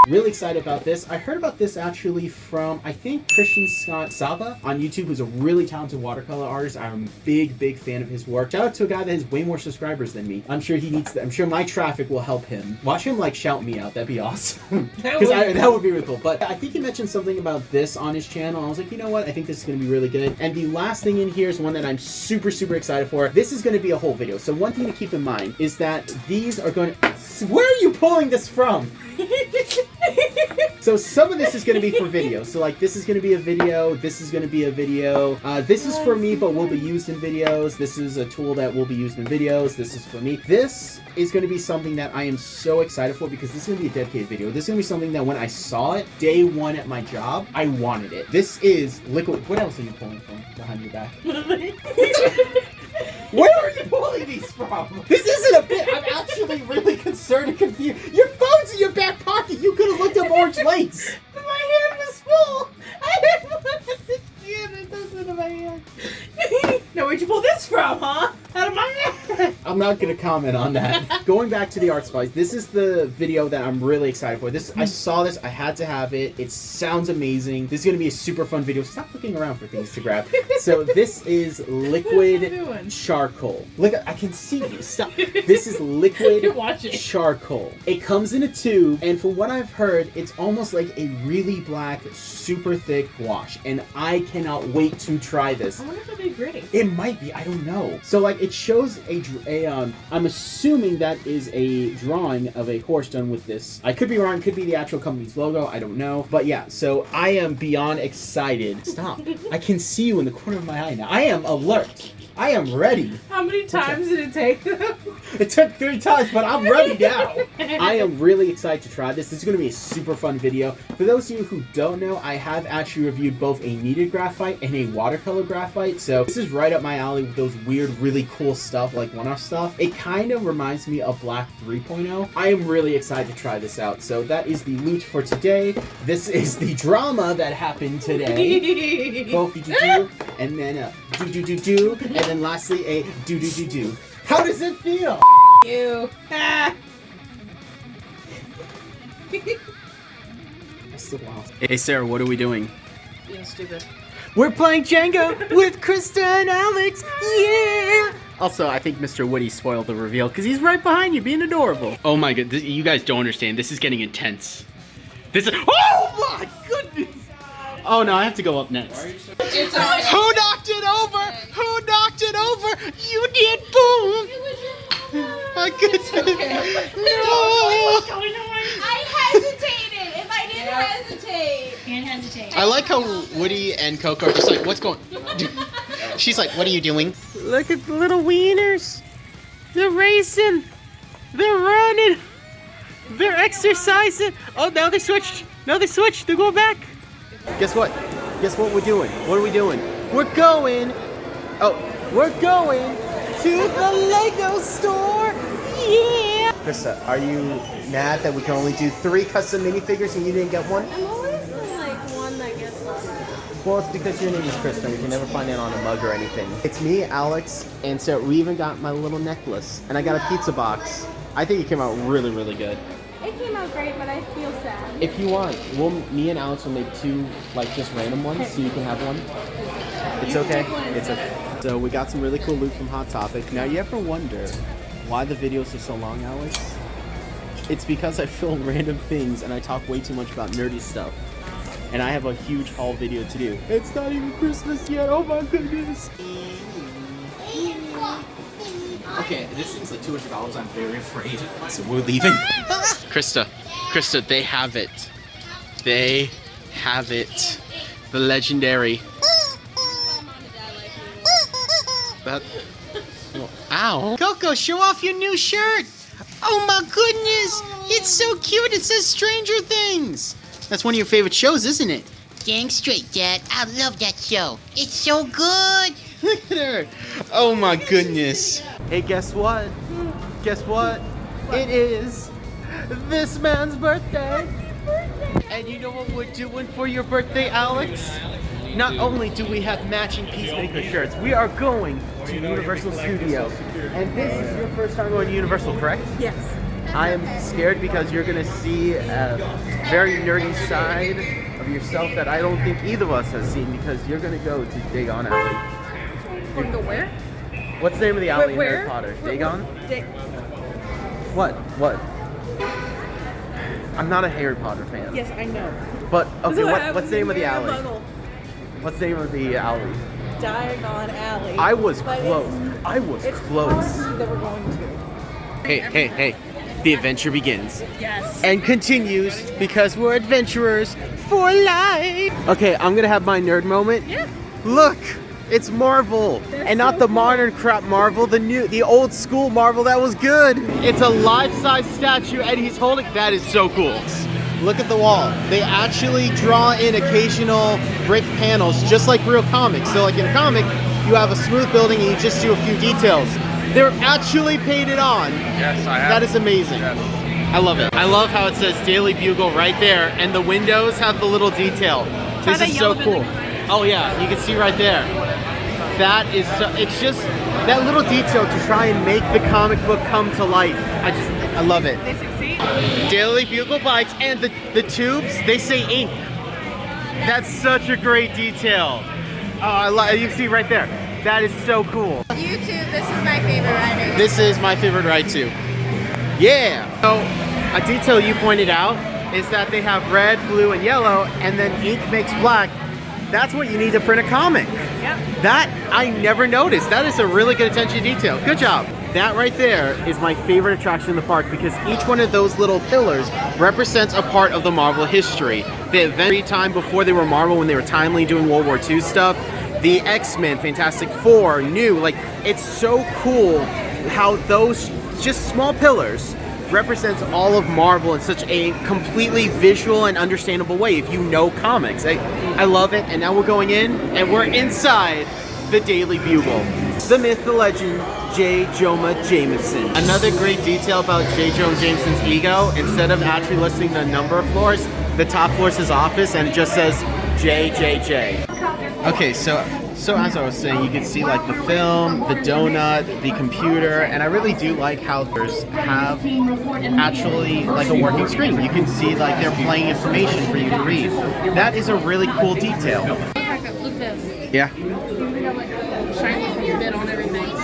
Really excited about this. I heard about this actually from, I think, Christian Scott Sava on YouTube, who's a really talented watercolor artist. I'm a big fan of his work. Shout out to a guy that has way more subscribers than me. I'm sure he needs that. I'm sure my traffic will help him. Watch him like shout me out. That'd be awesome. Because that would be really cool. But I think he mentioned something about this on his channel. I was like, you know what? I think this is going to be really good. And the last thing in here is one that I'm super excited for. This is going to be a whole video. So one thing to keep in mind is that these are going to... Where are you pulling this from? So some of this is going to be for video. So like this is going to be a video. This is going to be a video. This is for me, but will be used in videos. This is a tool that will be used in videos. This is for me. This is going to be something that I am so excited for because this is going to be a dedicated video. This is going to be something that when I saw it day one at my job, I wanted it. This is liquid. What else are you pulling from behind your back? Where are you pulling these from? This isn't a bit. I'm actually really concerned and confused. Your phone's in your back pocket. You could have looked up orange lace. My hand was full. I didn't want to get it into my hand. Now where'd you pull this from, huh? Out of my hand. I'm not gonna comment on that. Going back to the art supplies, this is the video that I'm really excited for. This I saw this, I had to have it. It sounds amazing. This is gonna be a super fun video. Stop looking around for things to grab. So this is liquid charcoal. Look, I can see you. Stop. This is liquid charcoal. It comes in a tube, and from what I've heard, it's almost like a really black, super thick wash. And I cannot wait to try this. I wonder if it'll be gritty. It might be, I don't know. So like it shows I'm assuming that is a drawing of a horse done with this. I could be wrong, could be the actual company's logo, I don't know. But yeah, so I am beyond excited. Stop. I can see you in the corner of my eye now. I am alert. I am ready. How many times did it take? It took 3 times, but I'm ready now. I am really excited to try this. This is going to be a super fun video. For those of you who don't know, I have actually reviewed both a kneaded graphite and a watercolor graphite. So this is right up my alley with those weird, really cool stuff like one-off stuff. It kind of reminds me of Black 3.0. I am really excited to try this out. So that is the loot for today. This is the drama that happened today. Both do and then do and then lastly a do. How does it feel? You. I still lost. Hey Sarah, what are we doing? Being stupid. We're playing Jenga with Krista and Alex. Yeah. Also, I think Mr. Woody spoiled the reveal because he's right behind you, being adorable. Oh my god, you guys don't understand. This is getting intense. This is. Oh my goodness! Oh no, I have to go up next. It's Who knocked it over? Who knocked it over? You did, boom! My goodness. What's going on? I hesitated. If I didn't hesitate. Can't hesitate. I like how Woody and Coco are just like, what's going on? She's like, what are you doing? Look at the little wieners. They're racing. They're running. They're exercising. Oh, now they switched. Now they switched. They're going back. Guess what? Guess what we're doing? What are we doing? We're going to the Lego store. Yeah. Krista, are you mad that we can only do 3 custom minifigures and you didn't get one? I'm always the one that gets lost. Well, it's because your name is Krista. We can never find it on a mug or anything. It's me, Alex, and so we even got my little necklace. And I got a pizza box. I think it came out really, really good. It came out great, but I feel sad. If you want, me and Alex will make 2, like, just random ones so you can have one. It's okay. It's okay. So we got some really cool loot from Hot Topic. Now, you ever wonder why the videos are so long, Alex? It's because I film random things and I talk way too much about nerdy stuff. And I have a huge haul video to do. It's not even Christmas yet. Oh my goodness. Okay, this thing's like $200. I'm very afraid. So we're leaving. Krista, they have it. They have it. The legendary. That. Oh, ow. Coco, show off your new shirt. Oh my goodness. It's so cute. It says Stranger Things. That's one of your favorite shows, isn't it? Dang straight, Dad. I love that show. It's so good. Look at her. Oh my goodness. Hey, guess what? Guess what? It is this man's birthday. And you know what we're doing for your birthday, Alex? Not only do we have matching Peacemaker shirts, we are going to Universal Studios. And this is your first time going to Universal, correct? Yes. I am scared because you're going to see a very nerdy side of yourself that I don't think either of us has seen because you're going to go to Dagon Alley. Wanna go where? What's the name of the alley in Where? Harry Potter? Dagon? What? I'm not a Harry Potter fan. Yes, I know. But, okay, what's the name of the alley? What's the name of the alley? Diagon Alley. I was But close. I was it's close. Party that we're going to. Hey. the adventure begins. Yes. And continues because we're adventurers for life. Okay, I'm gonna have my nerd moment. Yeah. Look, it's Marvel, and not the modern crap Marvel, the old school Marvel that was good. It's a life-size statue, and he's holding. That is so cool. Look at the wall. They actually draw in occasional brick panels, just like real comics. So, like in a comic, you have a smooth building and you just do a few details. They're actually painted on. Yes, I have. That is amazing. Yes. I love it. I love how it says Daily Bugle right there, and the windows have the little detail. This is so cool. Oh yeah, you can see right there. That is so, it's just that little detail to try and make the comic book come to life. I love it. They succeed. Daily Bugle bites, and the tubes, they say ink. That's such a great detail. Oh, I love. You can see right there. That is so cool. YouTube, this is my favorite writer. This is my favorite ride too. Yeah. So a detail you pointed out is that they have red, blue, and yellow, and then ink makes black. That's what you need to print a comic. Yep. That I never noticed. That is a really good attention to detail. Good job. That right there is my favorite attraction in the park because each one of those little pillars represents a part of the Marvel history. The event time before they were Marvel, when they were timely doing World War II stuff, the X-Men, Fantastic Four, New, like it's so cool how those just small pillars represents all of Marvel in such a completely visual and understandable way if you know comics. I love it, and now we're going in, and we're inside the Daily Bugle. The myth, the legend, J. Jonah Jameson. Another great detail about J. Jonah Jameson's ego, instead of actually listing the number of floors, the top floor is his office, and it just says JJJ. Okay, so as I was saying, you can see like the film, the donut, the computer, and I really do like how there's have actually like a working screen. You can see like they're playing information for you to read. That is a really cool detail. Yeah.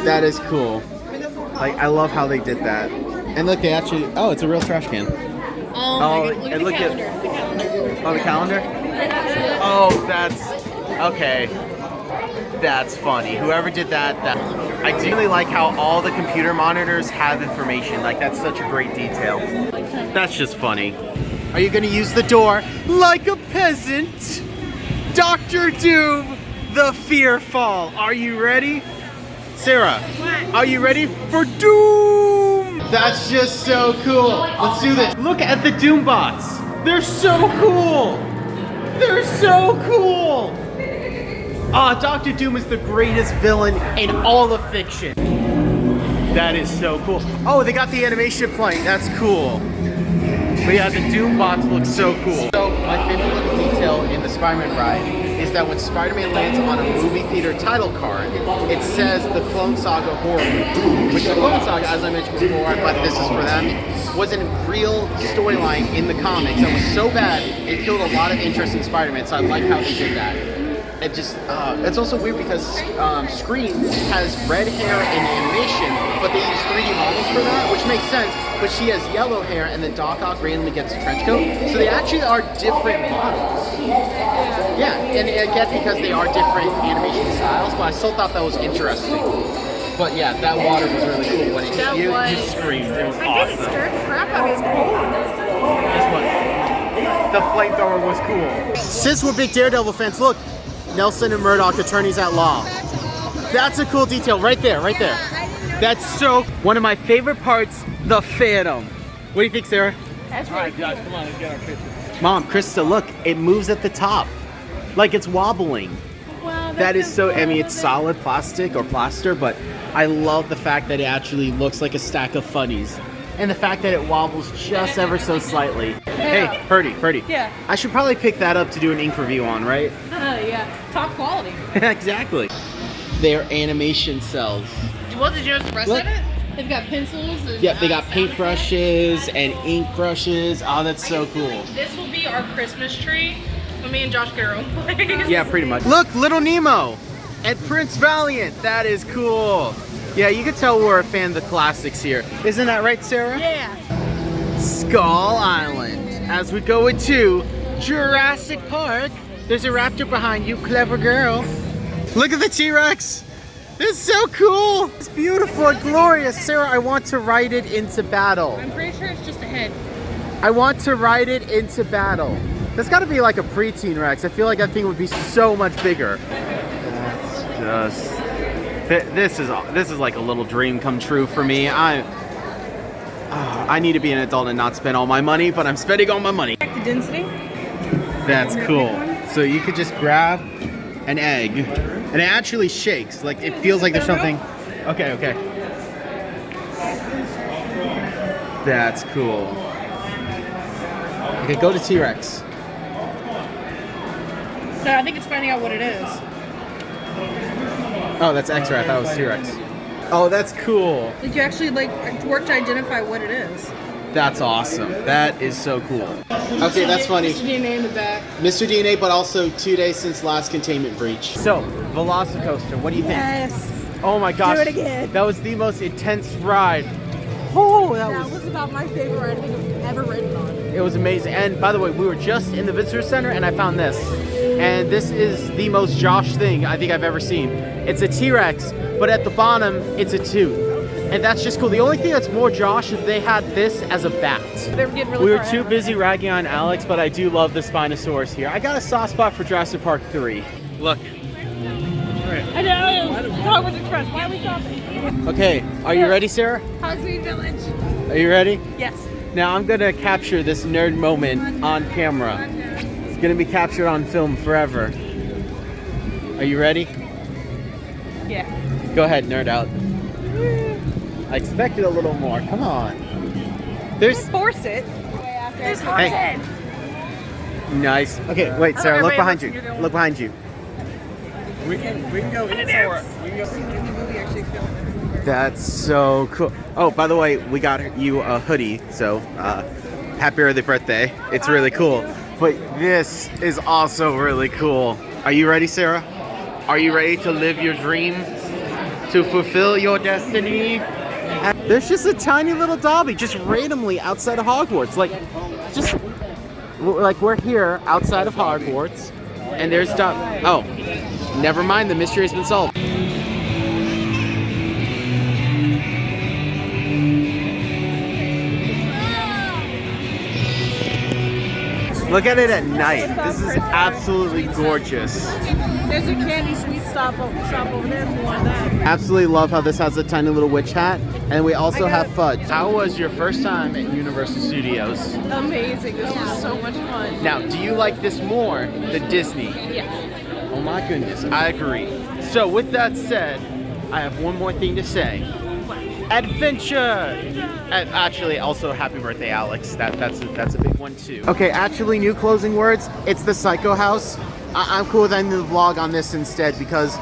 That is cool. Like I love how they did that. And look, they actually it's a real trash can. Oh, and look at the calendar. Oh, that's okay. That's funny. Whoever did that, I do really like how all the computer monitors have information. Like that's such a great detail. That's just funny. Are you gonna use the door like a peasant? Dr. Doom, the Fear Fall. Are you ready? Sarah, are you ready for Doom? That's just so cool. Let's do this. Look at the Doom bots. They're so cool. They're so cool. Dr. Doom is the greatest villain in all of fiction. That is so cool. Oh, they got the animation playing. That's cool. But yeah, the Doom bots look so cool. So my favorite little detail in the Spider-Man ride is that when Spider-Man lands on a movie theater title card, it says the Clone Saga horror movie. Which the Clone Saga, as I mentioned before, but this is for them, was a real storyline in the comics that was so bad it killed a lot of interest in Spider-Man. So I like how they did that. It just, it's also weird because Scream has red hair in animation, but they use 3D models for that, which makes sense. But she has yellow hair, and then Doc Ock randomly gets a trench coat. So they actually are different models. Yeah, and I get because they are different animation styles, but I still thought that was interesting. But yeah, that water was really cool. When you screamed. It was awesome. Stirred the crap out of his cold. Guess what? The flamethrower was cool. Since we're big Daredevil fans, look. Nelson and Murdoch, attorneys at law. That's a cool detail right there, right there. That's so, one of my favorite parts, the Phantom. What do you think, Sarah? That's All right, guys, come on, let's get our picture. Mom, Krista, look, it moves at the top. Like it's wobbling. Wow, That is so, I mean, it's solid plastic or plaster, but I love the fact that it actually looks like a stack of funnies. And the fact that it wobbles just ever so slightly. Hey, Purdy. Yeah. I should probably pick that up to do an ink review on, right? Yeah. Top quality. Exactly. Their animation cells. What did you express in it? They've got pencils. And, Yep, they got paintbrushes and ink brushes. Oh, that's so cool. This will be our Christmas tree when me and Josh get our own place. Yeah, pretty much. Look, Little Nemo and Prince Valiant. That is cool. Yeah, you can tell we're a fan of the classics here. Isn't that right, Sarah? Yeah. Skull Island. As we go into Jurassic Park, there's a raptor behind you, clever girl. Look at the T-Rex. This is so cool. It's beautiful and glorious. Sarah, I want to ride it into battle. I'm pretty sure it's just a head. I want to ride it into battle. That's got to be like a preteen Rex. I feel like that thing would be so much bigger. That's just... This is like a little dream come true for me. I need to be an adult and not spend all my money, but I'm spending all my money. Check the density. That's cool. So you could just grab an egg, and it actually shakes. Like it feels like there's something. Okay. That's cool. Okay, go to T-Rex. No, I think it's finding out what it is. Oh, that's X-Ray. I thought it was T-Rex. Oh, that's cool. Did you actually like work to identify what it is? That's awesome. That is so cool. Okay, that's funny. Mr. DNA in the back. Mr. DNA, but also 2 days since last containment breach. So, Velocicoaster, what do you think? Yes. Oh my gosh. Do it again. That was the most intense ride. Oh, That was about my favorite ride I think I've ever ridden on. It was amazing. And by the way, we were just in the visitor center and I found this. And this is the most Josh thing I think I've ever seen. It's a T-Rex, but at the bottom, it's a tooth. And that's just cool. The only thing that's more Josh is they had this as a bat. They were getting really We were far too ahead. busy ragging on Alex, but I do love the Spinosaurus here. I got a soft spot for Jurassic Park 3. Look. I know. Talk with the trust. Why are we stopping? Okay, are you ready, Sarah? Hogsmeade Village. Are you ready? Yes. Now I'm gonna capture this nerd moment on camera. It's gonna be captured on film forever. Are you ready? Yeah. Go ahead, nerd out. I expected a little more. Come on. There's Force it. There's Hey. Nice. Okay, wait, Sarah, look behind you. Look behind you. We can go in for it. We can go. That's so cool. Oh, by the way, we got you a hoodie, so happy early birthday. It's really cool. But this is also really cool. Are you ready, Sarah? Are you ready to live your dream? To fulfill your destiny? There's just a tiny little Dobby just randomly outside of Hogwarts. Like we're here outside of Hogwarts, and there's Dobby. Oh, never mind, the mystery has been solved. Look at it at night. This is absolutely gorgeous. There's a candy sweet shop over there if you want that. Absolutely love how this has a tiny little witch hat, and we also have fudge. How was your first time at Universal Studios? Amazing. This was so much fun. Now, do you like this more than Disney? Yes. Oh my goodness, I agree. So with that said, I have one more thing to say. Adventure! Actually, also happy birthday, Alex. That's a big one too. Okay, actually, new closing words. It's the Psycho House. I'm cool with ending the vlog on this instead because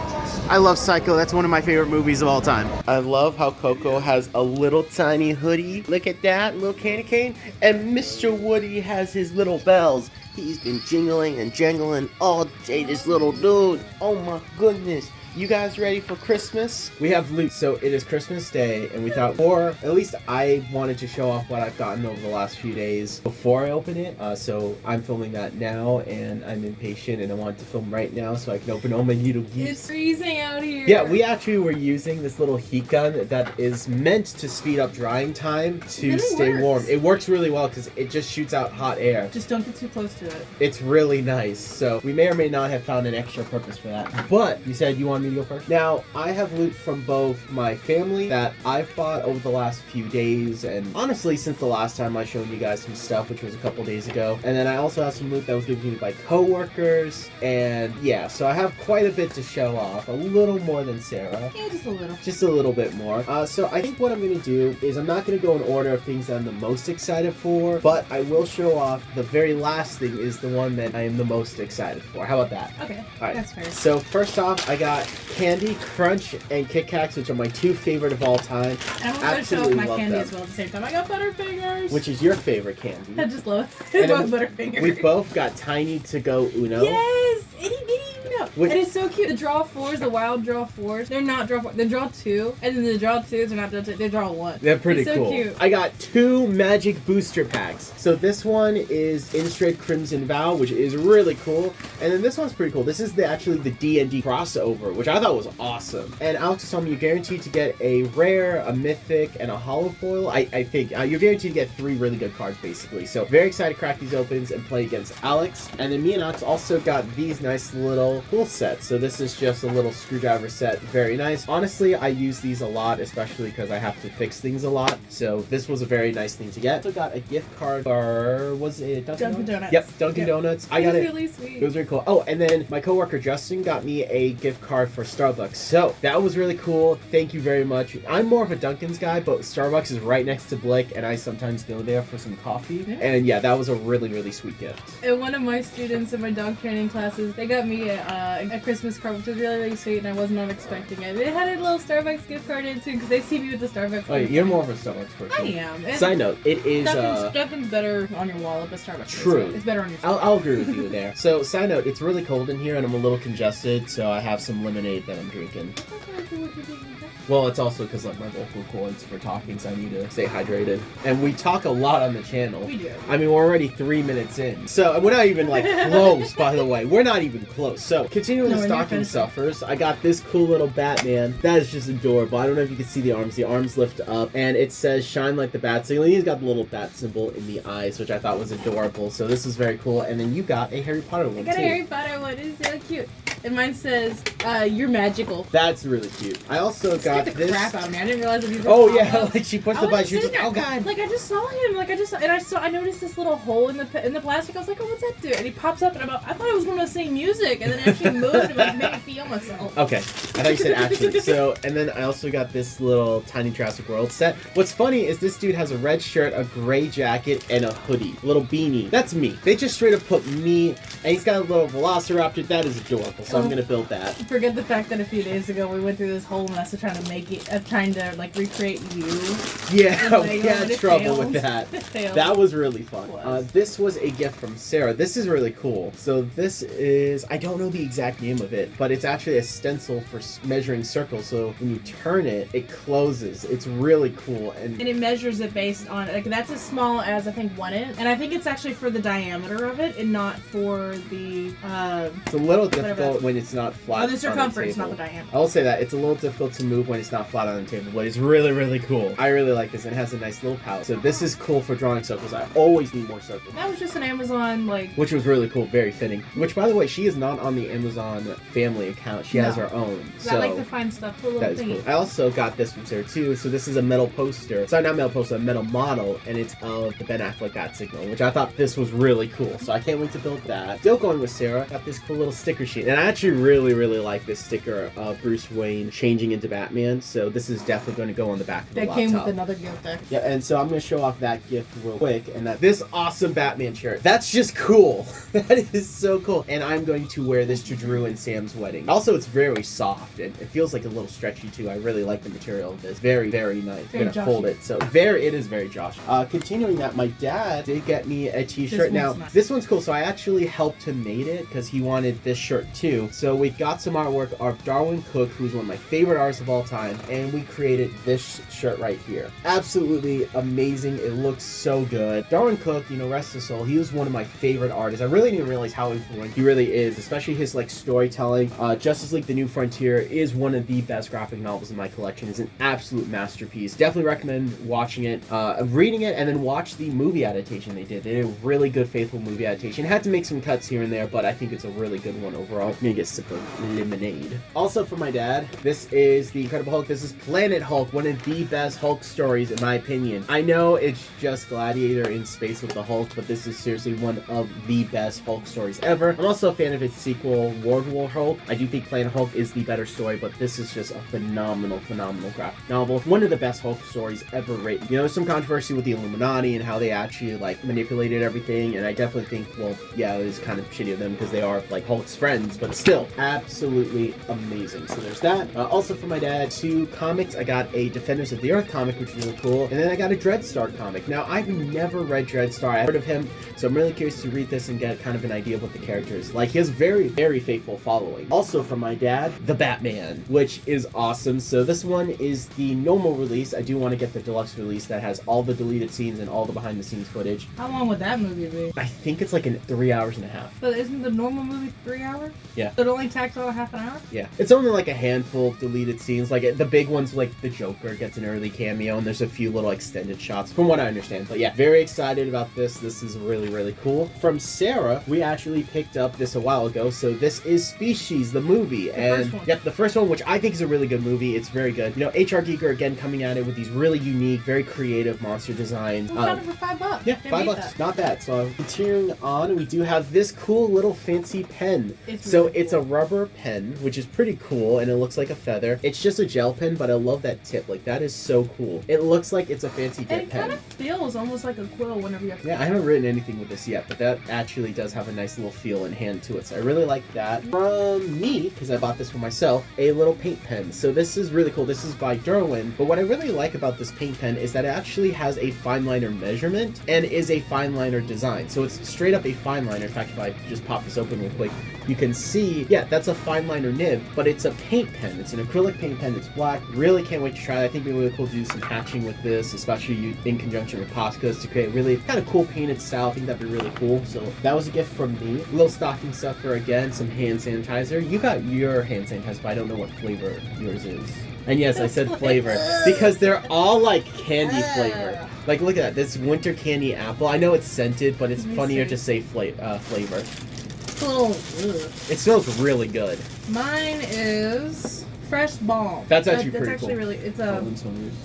I love Psycho. That's one of my favorite movies of all time. I love how Coco has a little tiny hoodie. Look at that, little candy cane. And Mr. Woody has his little bells. He's been jingling and jangling all day, this little dude. Oh my goodness. You guys ready for Christmas? We have loot, so it is Christmas Day, and we thought, or at least I wanted to show off what I've gotten over the last few days before I open it. So I'm filming that now, and I'm impatient, and I want to film right now so I can open all my little gifts. It's freezing out here. Yeah, we actually were using this little heat gun that is meant to speed up drying time to really stay works. warm. It works really well because it just shoots out hot air. Just don't get too close to it. It's really nice. So we may or may not have found an extra purpose for that. But you said you wanted me to go first? Now, I have loot from both my family that I've bought over the last few days, and honestly, since the last time I showed you guys some stuff, which was a couple days ago. And then I also have some loot that was given to me by coworkers, and yeah, so I have quite a bit to show off. A little more than Sarah. Yeah, just a little. Just a little bit more. So I think what I'm going to do is I'm not going to go in order of things that I'm the most excited for, but I will show off the very last thing is the one that I am the most excited for. How about that? Okay, All right. that's fair. So first off, I got Candy Crunch and Kit Kats, which are my two favorite of all time. And I'm going to show off Absolutely my love candy them. as well at the same time. I got Butterfingers. Which is your favorite candy? I just love And love then Butterfingers. We both got Tiny To Go Uno. Yes! Itty bitty Uno. And it's so cute. The draw 4s, the wild draw 4s, they're not draw 4, they draw 2, and then the draw 2s are not draw 2, they draw 1. They're pretty It's so cool. cute. I got 2 magic booster packs. So this one is In Straight Crimson Vow, which is really cool. And then this one's pretty cool. This is actually the D&D crossover, which I thought was awesome. And Alex told me you're guaranteed to get a rare, a mythic, and a hollow foil. I think you're guaranteed to get 3 really good cards, basically. So very excited to crack these opens and play against Alex. And then me and Alex also got these nice little tool sets. So this is just a little screwdriver set. Very nice. Honestly, I use these a lot, especially because I have to fix things a lot. So this was a very nice thing to get. Also got a gift card for, was it Dunkin' Donuts? Yep, Dunkin' Donuts. I got It was it. really sweet. It was really cool. Oh, and then my coworker Justin got me a gift card for Starbucks. So that was really cool. Thank you very much. I'm more of a Dunkin's guy, but Starbucks is right next to Blick, and I sometimes go there for some coffee. Yeah. And yeah, that was a really, really sweet gift. And one of my students in my dog training classes, they got me a Christmas card, which was really, really sweet, and I was not expecting it. They had a little Starbucks gift card in too, because they see me with the Starbucks. Oh, you're more of a Starbucks person. I am. And Side note, it is Dunkin's better on your wallet, but Starbucks True. It's better on your I'll agree with you there. So, side note, it's really cold in here and I'm a little congested, so I have some lemonade that I'm drinking. Well, it's also because like my vocal cords for talking, so I need to stay hydrated. And we talk a lot on the channel. We do. I mean, we're already 3 minutes in. So, we're not even like close, by the way. We're not even close. So, continuing No, the we're not stocking finished. stuffers, I got this cool little Batman. That is just adorable. I don't know if you can see the arms. The arms lift up, and it says shine like the bat symbol. He's got the little bat symbol in the eyes, which I thought was adorable. So, this is very cool. And then you got a Harry Potter one, I got too. a Harry Potter one. It's so cute. And mine says, you're magical. That's really cute. I also got Scared the this. crap out of me. I didn't realize that these were Oh yeah, pop-ups. like she pushed I the was button. She was sitting like, there, "Oh god!" Like I just saw him. I noticed this little hole in the plastic. I was like, "Oh, what's that do?" And he pops up, and I thought I was going to sing music, and then it actually moved and like made me feel myself. Okay, I thought you said actually. So, and then I also got this little tiny Jurassic World set. What's funny is this dude has a red shirt, a gray jacket, and a hoodie, a little beanie. That's me. They just straight up put me, and he's got a little Velociraptor. That is adorable. So I'm gonna build that. Forget the fact that a few days ago we went through this whole mess of trying to like recreate you. Yeah, And we Lego, had and it trouble failed. with that. It failed. That was really fun. It was. This was a gift from Sarah. This is really cool. So this is, I don't know the exact name of it, but it's actually a stencil for measuring circles. So when you turn it, it closes. It's really cool. And And it measures it based on, like, that's as small as, I think, 1 inch. And I think it's actually for the diameter of it and not for the, it's a little whatever. difficult when it's not flat. Oh, the on circumference, table. not the diameter. I will say that it's a little difficult to move when it's not flat on the table, but it's really, really cool. I really like this. It has a nice little pouch. So this is cool for drawing circles. I always need more circles. That was just an Amazon, like, Which was really cool, very fitting. Which, by the way, she is not on the Amazon family account. She has No. her own. 'cause So I like to find stuff, cool that little is thingy. cool. I also got this from Sarah too. So this is a metal poster. Sorry, not metal poster, a metal model, and it's of the Ben Affleck Bat Signal, which I thought this was really cool. So I can't wait to build that. Still going with Sarah. Got this cool little sticker sheet, and I actually really, really like this sticker of Bruce Wayne changing into Batman. So this is definitely going to go on the back of the That laptop. came with another gift there. Yeah, and so I'm going to show off that gift real quick, and that this awesome Batman shirt. That's just cool. That is so cool. And I'm going to wear this to Drew and Sam's wedding. Also, it's very soft, and it feels like a little stretchy too. I really like the material of this. Very, very nice. Very I'm going to fold Joshy. it. So it is very Josh. Continuing that, my dad did get me a t-shirt. This Now, one's nice. this one's cool. So I actually helped him made it because he wanted this shirt too. So we got some artwork of Darwin Cook, who's one of my favorite artists of all time, and we created this shirt right here. Absolutely amazing. It looks so good. Darwin Cook, you know, rest his soul, he was one of my favorite artists. I really didn't realize how influential he really is, especially his like storytelling. Justice League The New Frontier is one of the best graphic novels in my collection. It's an absolute masterpiece. Definitely recommend watching it, reading it, and then watch the movie adaptation they did. They did a really good, faithful movie adaptation. Had to make some cuts here and there, but I think it's a really good one overall. I'm gonna get a sip of lemonade. Also for my dad, this is The Incredible Hulk. This is Planet Hulk, one of the best Hulk stories in my opinion. I know it's just Gladiator in space with the Hulk, but this is seriously one of the best Hulk stories ever. I'm also a fan of its sequel, World War Hulk. I do think Planet Hulk is the better story, but this is just a phenomenal graphic novel. One of the best Hulk stories ever written. You know, there's some controversy with the Illuminati and how they actually like manipulated everything, and I definitely think, well, yeah, it was kind of shitty of them because they are like Hulk's friends, but still absolutely amazing. So there's that. Also for my dad, 2 comics. I got a Defenders of the Earth comic, which is really cool, and then I got a Dreadstar comic. Now, I've never read Dreadstar. I've heard of him, so I'm really curious to read this and get kind of an idea of what the character is like. He has very faithful following. Also from my dad, the Batman, which is awesome. So this one is the normal release. I do want to get the deluxe release that has all the deleted scenes and all the behind the scenes footage. How long would that movie be? I think it's like 3 hours and a half. But isn't the normal movie 3 hours? Yeah. So it only tacks on half an hour? Yeah. It's only like a handful of deleted scenes. Like the big ones, like the Joker gets an early cameo, and there's a few little extended shots from what I understand. But yeah, very excited about this. This is really cool. From Sarah, we actually picked up this a while ago. So this is Species, the movie. Yep, the first one, which I think is a really good movie. It's very good. You know, H.R. Giger again coming at it with these really unique, very creative monster designs. We found it for $5. Yeah, $5. Not bad. So continuing on, we do have this cool little fancy pen. It's a rubber pen, which is pretty cool, and it looks like a feather. It's just a gel pen, but I love that tip. Like, that is so cool. It looks like it's a fancy dip pen. And it kind of feels almost like a quill whenever you have to. Yeah, I haven't written anything with this yet, but that actually does have a nice little feel and hand to it, so I really like that. From me, because I bought this for myself, a little paint pen. So this is really cool. This is by Derwin, but what I really like about this paint pen is that it actually has a fine liner measurement and is a fine liner design. So it's straight up a fine liner. In fact, if I just pop this open real quick, you can see, yeah, that's a fine liner nib, but it's a paint pen. It's an acrylic paint pen. It's black. Really can't wait to try it. I think it'd be really cool to do some hatching with this, especially in conjunction with Poscas to create a really kind of cool painted style. I think that'd be really cool. So that was a gift from me. A little stocking stuffer again, some hand sanitizer. You got your hand sanitizer, but I don't know what flavor yours is. And yes, I said flavor because they're all like candy flavor. Like, look at that. This winter candy apple. I know it's scented, but it's funnier to say flavor. It's a little. It smells really good. Mine is fresh balm. That's actually pretty That's actually cool. really. It's a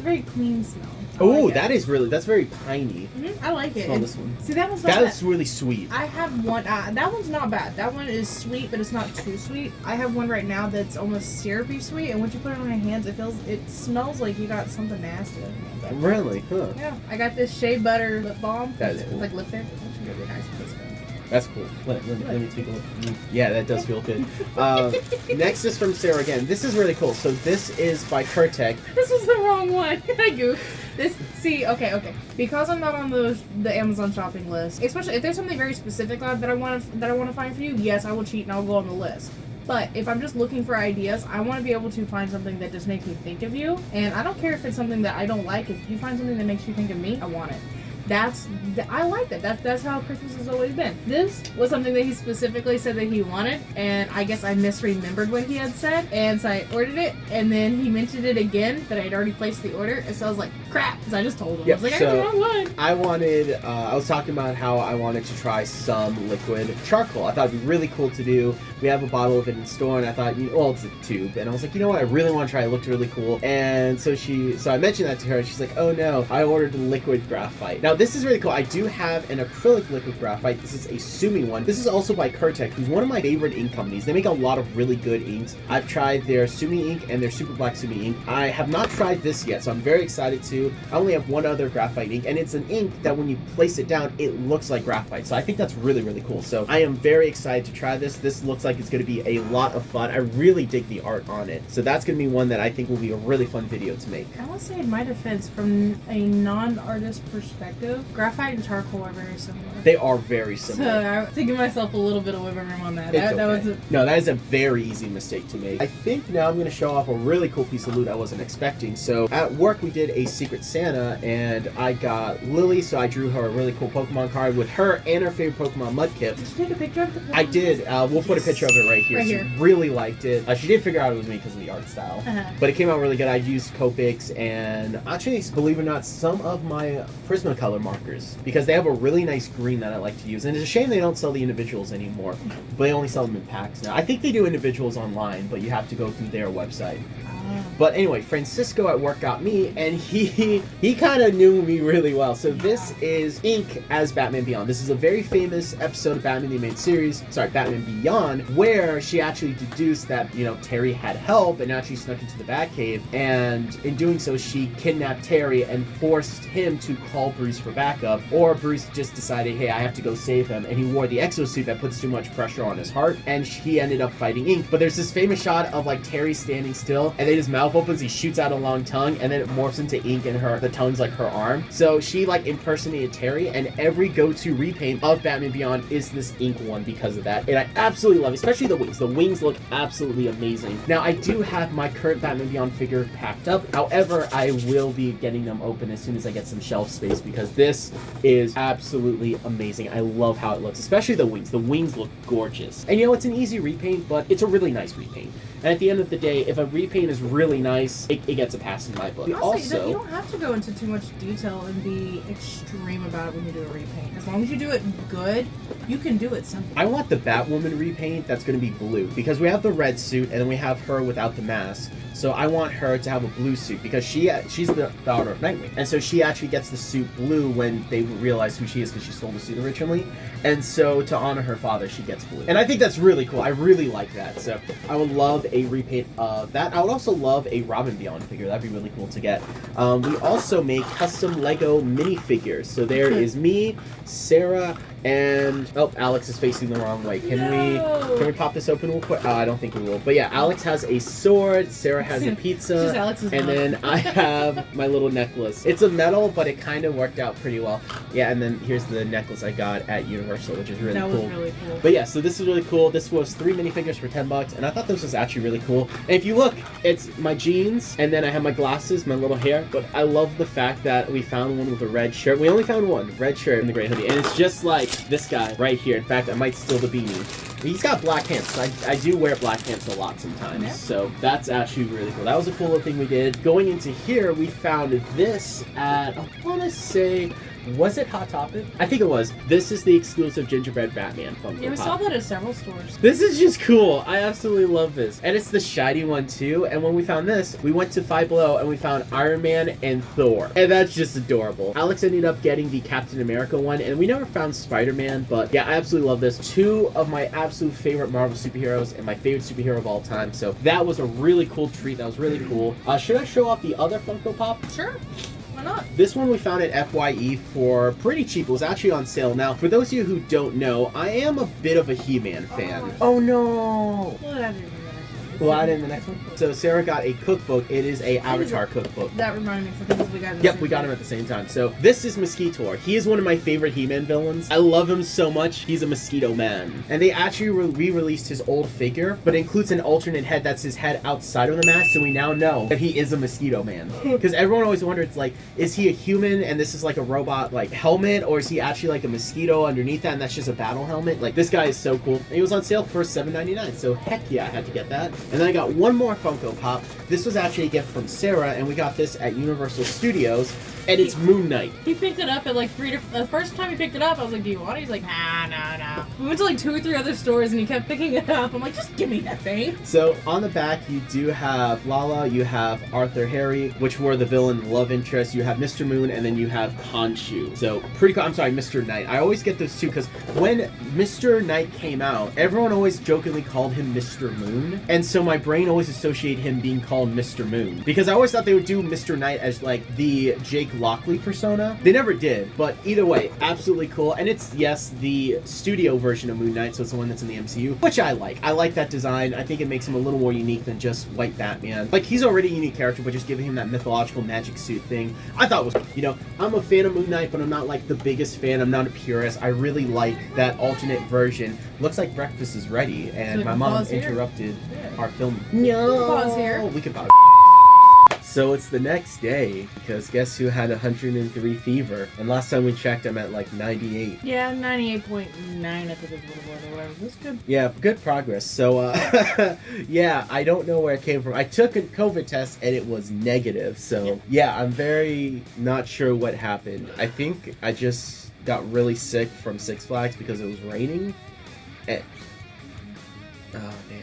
very clean smell. Oh, that is really. That's very piney. I like it. Smell this one. See, that one's not bad. That's really sweet. I have one. That one's not bad. That one is sweet, but it's not too sweet. I have one right now that's almost syrupy sweet, and once you put it on your hands, it smells like you got something nasty on your hands. Really? Huh. Yeah. I got this Shea Butter lip balm. That is cool. Like lip tint. It's really nice. That's cool. Let me take a look. Yeah, that does feel good. Next is from Sarah again. This is really cool. So this is by Kurtek. This was the wrong one. I goofed. Okay. Because I'm not on the Amazon shopping list, especially if there's something very specific that I want to find for you, yes, I will cheat and I'll go on the list. But if I'm just looking for ideas, I want to be able to find something that just makes me think of you. And I don't care if it's something that I don't like. If you find something that makes you think of me, I want it. I like that. That's how Christmas has always been. This was something that he specifically said that he wanted, and I guess I misremembered what he had said, and so I ordered it, and then he mentioned it again that I'd already placed the order, and so I was like, crap, because I just told him. Yep, I was like, I got the wrong one. I was talking about how I wanted to try some liquid charcoal. I thought it'd be really cool to do. We have a bottle of it in store, and I thought, well, it's a tube, and I was like, you know what, I really want to try it. It looked really cool, and so I mentioned that to her, and she's like, oh no, I ordered the liquid graphite. Now, this is really cool. I do have an acrylic liquid graphite. This is a Sumi one. This is also by Kurtek, who's one of my favorite ink companies. They make a lot of really good inks. I've tried their Sumi ink and their Super Black Sumi ink. I have not tried this yet, so I'm very excited to. I only have one other graphite ink, and it's an ink that when you place it down, it looks like graphite. So I think that's really, really cool. So I am very excited to try this. This looks like it's going to be a lot of fun. I really dig the art on it. So that's going to be one that I think will be a really fun video to make. I will say in my defense, from a non-artist perspective, graphite and charcoal are very similar. They are very similar. So I to give myself a little bit of wiggle room on that. No, that is a very easy mistake to make. I think now I'm going to show off a really cool piece of loot I wasn't expecting. So at work we did a Secret Santa, and I got Lily, so I drew her a really cool Pokemon card with her and her favorite Pokemon Mudkip. Did you take a picture of the Pokemon? I did. We'll put a picture of it right here. She really liked it. She did figure out it was me because of the art style. But it came out really good. I used Copics and actually, believe it or not, some of my Prismacolor markers because they have a really nice green that I like to use. And it's a shame they don't sell the individuals anymore, but they only sell them in packs now. I think they do individuals online, but you have to go through their website. But anyway, Francisco at work got me, and he kind of knew me really well. So this is ink as Batman Beyond. This is a very famous episode of Batman the Animated Series, sorry, Batman Beyond, where she actually deduced that, you know, Terry had help and actually snuck into the Batcave, and in doing so, she kidnapped Terry and forced him to call Bruce for backup, or Bruce just decided, hey, I have to go save him, and he wore the exosuit that puts too much pressure on his heart, and he ended up fighting ink. But there's this famous shot of, like, Terry standing still, and then his mouth opens, he shoots out a long tongue, and then it morphs into ink, and the tongue's like her arm. So she, like, impersonated Terry, and every go-to repaint of Batman Beyond is this ink one because of that, and I absolutely love it, especially the wings. The wings look absolutely amazing. Now, I do have my current Batman Beyond figure packed up. However, I will be getting them open as soon as I get some shelf space, because this is absolutely amazing. I love how it looks, especially the wings. The wings look gorgeous. And you know, it's an easy repaint, but it's a really nice repaint. And at the end of the day, if a repaint is really nice, it gets a pass in my book. Honestly, you don't have to go into too much detail and be extreme about it when you do a repaint. As long as you do it good, you can do it simple. I want the Batwoman repaint that's going to be blue, because we have the red suit and then we have her without the mask. So I want her to have a blue suit, because she's the daughter of Nightwing. And so she actually gets the suit blue when they realize who she is, because she stole the suit originally. And so to honor her father, she gets blue. And I think that's really cool. I really like that. So I would love a repaint of that. I would also love a Robin Beyond figure. That'd be really cool to get. We also make custom Lego minifigures. So there is me, Sarah, and Alex is facing the wrong way. Can we pop this open real quick? I don't think we will. But yeah, Alex has a sword, Sarah has a pizza, and then I have my little necklace. It's a metal, but it kind of worked out pretty well. Yeah, and then here's the necklace I got at Universal, which is really cool. That was really cool. But yeah, so this is really cool. This was 3 minifigures for $10, and I thought this was actually really cool. And if you look, it's my jeans, and then I have my glasses, my little hair. But I love the fact that we found one with a red shirt. We only found one red shirt and the gray hoodie, and it's just like this guy right here. In fact, I might steal the beanie. He's got black pants. I do wear black pants a lot sometimes, yeah. So that's actually really cool. That was a cool little thing we did. Going into here, we found this at, I want to say, was it Hot Topic? I think it was. This is the exclusive Gingerbread Batman Funko Yeah, we saw that at several stores. This is just cool. I absolutely love this. And it's the shiny one too. And when we found this, we went to Five Below and we found Iron Man and Thor. And that's just adorable. Alex ended up getting the Captain America one, and we never found Spider-Man, but yeah, I absolutely love this. 2 of my absolute favorite Marvel superheroes and my favorite superhero of all time. So that was a really cool treat. That was really cool. Should I show off the other Funko Pop? Sure. Why not? This one we found at FYE for pretty cheap. It was actually on sale. Now, for those of you who don't know, I am a bit of a He-Man fan. Oh no! We'll add it in the next one. So Sarah got a cookbook. It is a Avatar cookbook. That reminded me of we got it. Yep, we got him at the same time. So this is Mosquitor. He is one of my favorite He-Man villains. I love him so much. He's a mosquito man. And they actually re-released his old figure, but it includes an alternate head that's his head outside of the mask, so we now know that he is a mosquito man. Because everyone always wondered, it's like, is he a human and this is like a robot like helmet, or is he actually like a mosquito underneath that and that's just a battle helmet? Like, this guy is so cool. And he was on sale for $7.99, so heck yeah, I had to get that. And then I got one more Funko Pop. This was actually a gift from Sarah, and we got this at Universal Studios, and it's Moon Knight. He picked it up at like 3 different... The first time he picked it up, I was like, do you want it? He's like, nah. We went to like 2 or 3 other stores, and he kept picking it up. I'm like, just give me that thing. So, on the back, you do have Lala, you have Arthur Harry, which were the villain love interest, you have Mr. Moon, and then you have Khonshu. So, pretty cool. I'm sorry, Mr. Knight. I always get those two, because when Mr. Knight came out, everyone always jokingly called him Mr. Moon, and so my brain always associated him being called Mr. Moon, because I always thought they would do Mr. Knight as like the Jake Lockley persona. They never did, but either way, absolutely cool. And it's, yes, the studio version of Moon Knight, so it's the one that's in the MCU, which I like. I like that design. I think it makes him a little more unique than just white Batman. Like, he's already a unique character, but just giving him that mythological magic suit thing, I thought was, you know, I'm a fan of Moon Knight, but I'm not like the biggest fan. I'm not a purist. I really like that alternate version. Looks like breakfast is ready, and so my mom interrupted our film. No, pause here. We can pause. So it's the next day, because guess who had 103 fever? And last time we checked, I'm at like 98. Yeah, 98.9 I think is what it was, or whatever. That's good. Yeah, good progress. So, yeah, I don't know where it came from. I took a COVID test, and it was negative. So, yeah, I'm very not sure what happened. I think I just got really sick from Six Flags because it was raining. And... oh, man.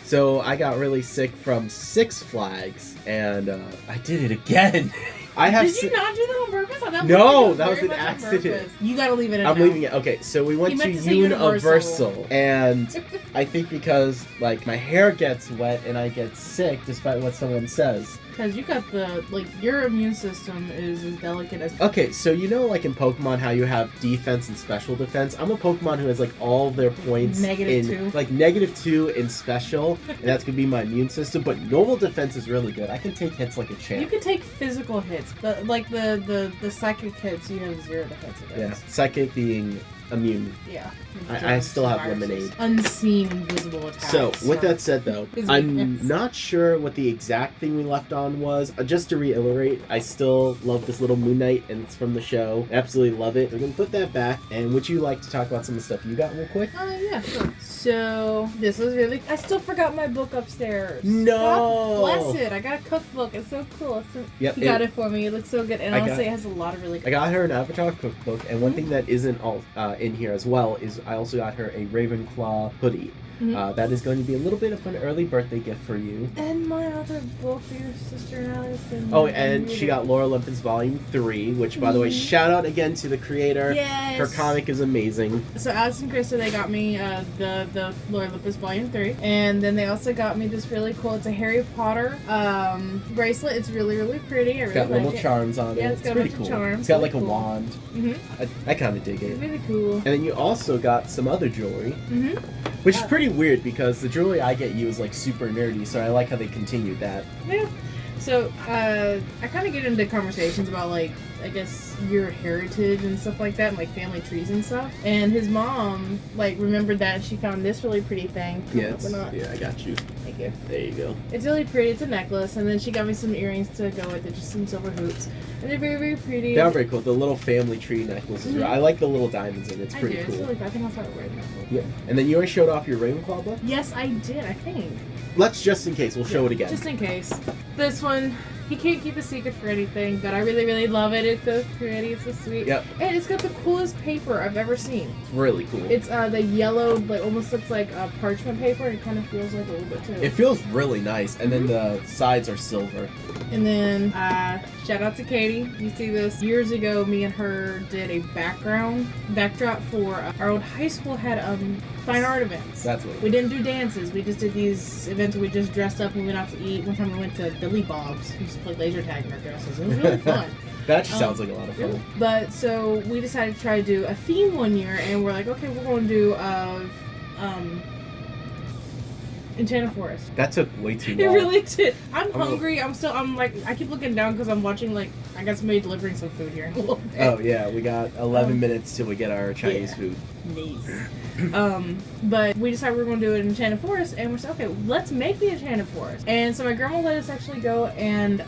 So I got really sick from Six Flags, and I did it again. I have. Did you not do that on purpose? I thought No, you that was very an much on accident. purpose. You gotta leave it in. I'm now. leaving it. Okay, so we went He to meant to say Universal, and I think because like my hair gets wet and I get sick, despite what someone says. Because you got the, like, your immune system is as delicate as... Okay, so you know like in Pokemon how you have defense and special defense? I'm a Pokemon who has like all their points -2. Like -2 in special, and that's gonna be my immune system, but normal defense is really good. I can take hits like a champ. You can take physical hits, but like the psychic hits, you have 0 defense against. Yeah, psychic being immune. Yeah. I still have Viruses. Lemonade. Unseen, invisible attacks. So, with that said though, His I'm weakness. not sure what the exact thing we left on was. Just to reiterate, I still love this little Moon Knight, and it's from the show. Absolutely love it. We're going to put that back, and would you like to talk about some of the stuff you got real quick? Yeah, sure. So, this was really... I still forgot my book upstairs. No! God bless it. I got a cookbook. It's so cool. It's so... Yep, He got it for me. It looks so good. And I honestly, got- it has a lot of really good... I got her an Avatar cookbook, and one thing that isn't all in here as well is I also got her a Ravenclaw hoodie. Mhm. That is going to be a little bit of an early birthday gift for you. And my other book that your sister and I have been... Oh, and she got Lore Olympus Volume 3, which, by the way, shout out again to the creator. Yes! Her comic is amazing. So Alex and Krista, they got me the Lore Olympus Volume 3. And then they also got me this really cool, it's a Harry Potter bracelet. It's really, really pretty. I It's really got like little it. charms on it. Yeah, It's got a pretty bunch of cool. charms. It's got Really like a cool. wand. Mm-hmm. I kind of dig It's it. really cool. And then you also got some other jewelry, Mm-hmm. which is pretty weird because the jewelry I get you is like super nerdy, so I like how they continued that. Yeah. So, I kind of get into conversations about, like, I guess, your heritage and stuff like that, and, like, family trees and stuff. And his mom, like, remembered that, and she found this really pretty thing. Yes. We're not- Yeah, I got you. Thank you. There you go. It's really pretty. It's a necklace, and then she got me some earrings to go with it, just some silver hoops. And they're very, very pretty. They're very cool. The little family tree necklaces. Mhm. I like the little diamonds in it. It's I pretty do. cool. It's really cool. I think I'll start wearing that book. Yeah. And then you already showed off your Ravenclaw book? Yes, I did, I think. Let's just in case. We'll show it again. Just in case. This one, he can't keep a secret for anything, but I really, really love it. It's so pretty. It's so sweet. Yep. And it's got the coolest paper I've ever seen. It's really cool. It's the yellow, like almost looks like parchment paper. It kind of feels like a little bit too. It feels really nice. And then the sides are silver. And then shout out to Katie. You see this years ago. Me and her did a backdrop for our old high school had fine art events. That's what it We didn't do dances. We just did these events where we just dressed up and we went out to eat. One time we went to Billy Bob's. We just played laser tag in our dresses. It was really fun. That just sounds like a lot of fun. But so we decided to try to do a theme one year, and we're like, okay, we're going to do Enchanted Forest. That took way too It long. really did. I'm Oh. hungry. I'm like, I keep looking down because I'm watching, like, I got somebody delivering some food here in a little bit. Oh yeah, we got 11 minutes till we get our Chinese yeah. food. Nice. But we decided we were going to do an Enchanted Forest, and we're like, okay, let's make the Enchanted Forest. And so my grandma let us actually go and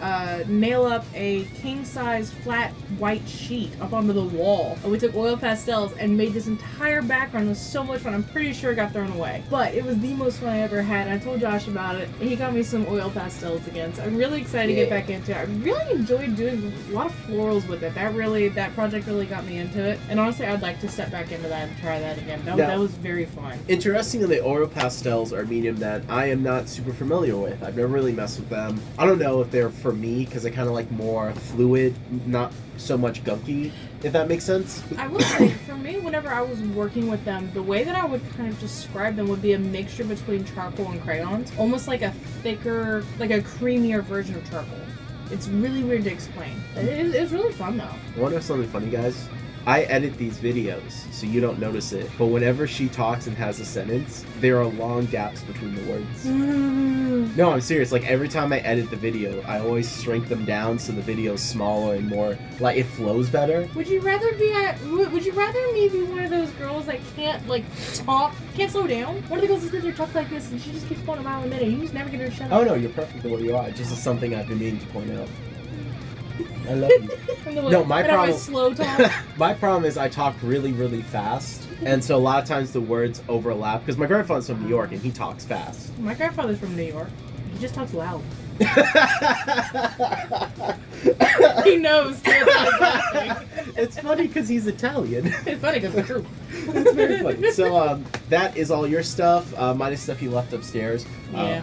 nail up a king-size flat white sheet up onto the wall. And we took oil pastels and made this entire background. It was so much fun. I'm pretty sure it got thrown away. But it was the most fun I ever had. And I told Josh about it, and he got me some oil pastels again. So I'm really excited to get back into it. I really enjoyed doing a lot of florals with it. That project really got me into it. And honestly, I'd like to step back into that and try that again. That was very fun. Interestingly, the oil pastels are a medium that I am not super familiar with. I've never really messed with them. I don't know if they're for me because I kind of like more fluid, not so much gunky, if that makes sense. I will say, for me, whenever I was working with them, the way that I would kind of describe them would be a mixture between charcoal and crayons. Almost like a thicker, like a creamier version of charcoal. It's really weird to explain. It's really fun, though. I want to know something funny, guys. I edit these videos, so you don't notice it. But whenever she talks and has a sentence, there are long gaps between the words. No, I'm serious. Like, every time I edit the video, I always shrink them down so the video's smaller and more, like, it flows better. Would you rather me be one of those girls that can't, like, talk, can't slow down? One of the girls that sits there talk like this, and she just keeps going a mile a minute, and you just never get her to shut up. Oh, no, you're perfect the way you are. It just is something I've been meaning to point out. I love you. No, my problem. Slow talk. My problem is I talk really, really fast, and so a lot of times the words overlap. Because my grandfather's from New York and he talks fast. My grandfather's from New York. He just talks loud. He knows. It's funny because he's Italian. It's funny because it's true. It's very funny. So, that is all your stuff, minus stuff you left upstairs,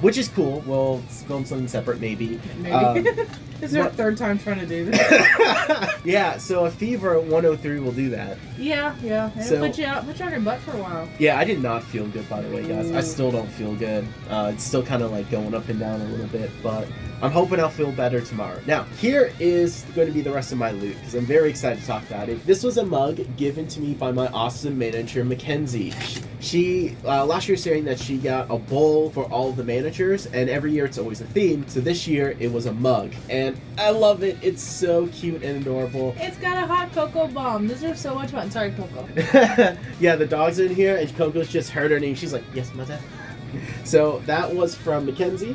which is cool. We'll film something separate, maybe. This is our third time trying to do this. Yeah, so a fever 103 will do that. Yeah. It'll put you on your butt for a while. Yeah, I did not feel good, by the way, guys. I still don't feel good. It's still kind of like going up and down a little bit, but I'm hoping I'll feel better tomorrow. Now, here is going to be the rest of my loot, because I'm very excited to talk about it. This was a mug given to me by my awesome manager, Mackenzie. She, last year saying that she got a bowl for all of the managers, and every year it's always a theme. So this year, it was a mug, and I love it. It's so cute and adorable. It's got a hot cocoa bomb. These are so much fun. Sorry, Coco. Yeah, the dog's in here, and Coco's just heard her name. She's like, yes, mother. So that was from Mackenzie.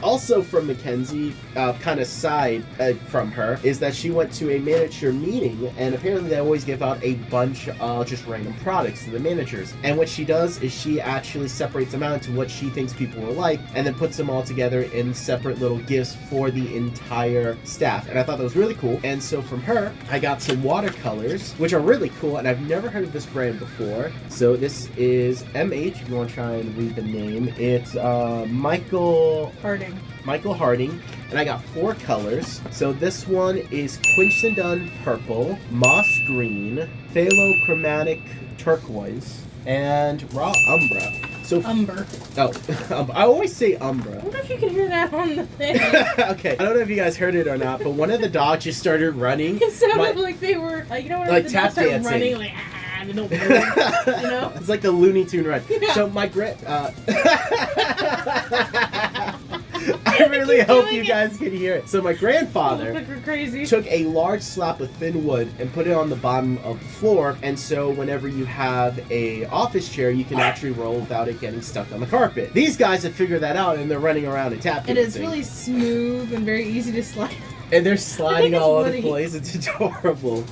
Also from Mackenzie, kind of side from her, is that she went to a manager meeting, and apparently they always give out a bunch of just random products to the managers. And what she does is she actually separates them out into what she thinks people will like, and then puts them all together in separate little gifts for the entire staff. And I thought that was really cool. And so from her, I got some watercolors, which are really cool, and I've never heard of this brand before. So this is MH, if you want to try and read the name. It's Michael Harding, and I got 4 colors. So this one is Quinceanton Purple, Moss Green, Phalochromatic Turquoise, and Raw Umbra. So Umber. Oh, I always say Umbra. I wonder if you can hear that on the thing. Okay, I don't know if you guys heard it or not, but one of the dogs just started running. It sounded like they were, you know, when like the tap dogs start dancing. running, like, they don't move, you know? It's like the Looney Tune run. Yeah. So my I really hope you guys can hear it. So my grandfather Look like we're crazy. took a large slab of thin wood and put it on the bottom of the floor, and so whenever you have a office chair, you can actually roll without it getting stuck on the carpet. These guys have figured that out, and they're running around and tapping. And it's really smooth and very easy to slide. And they're sliding all over the woody. place. It's adorable.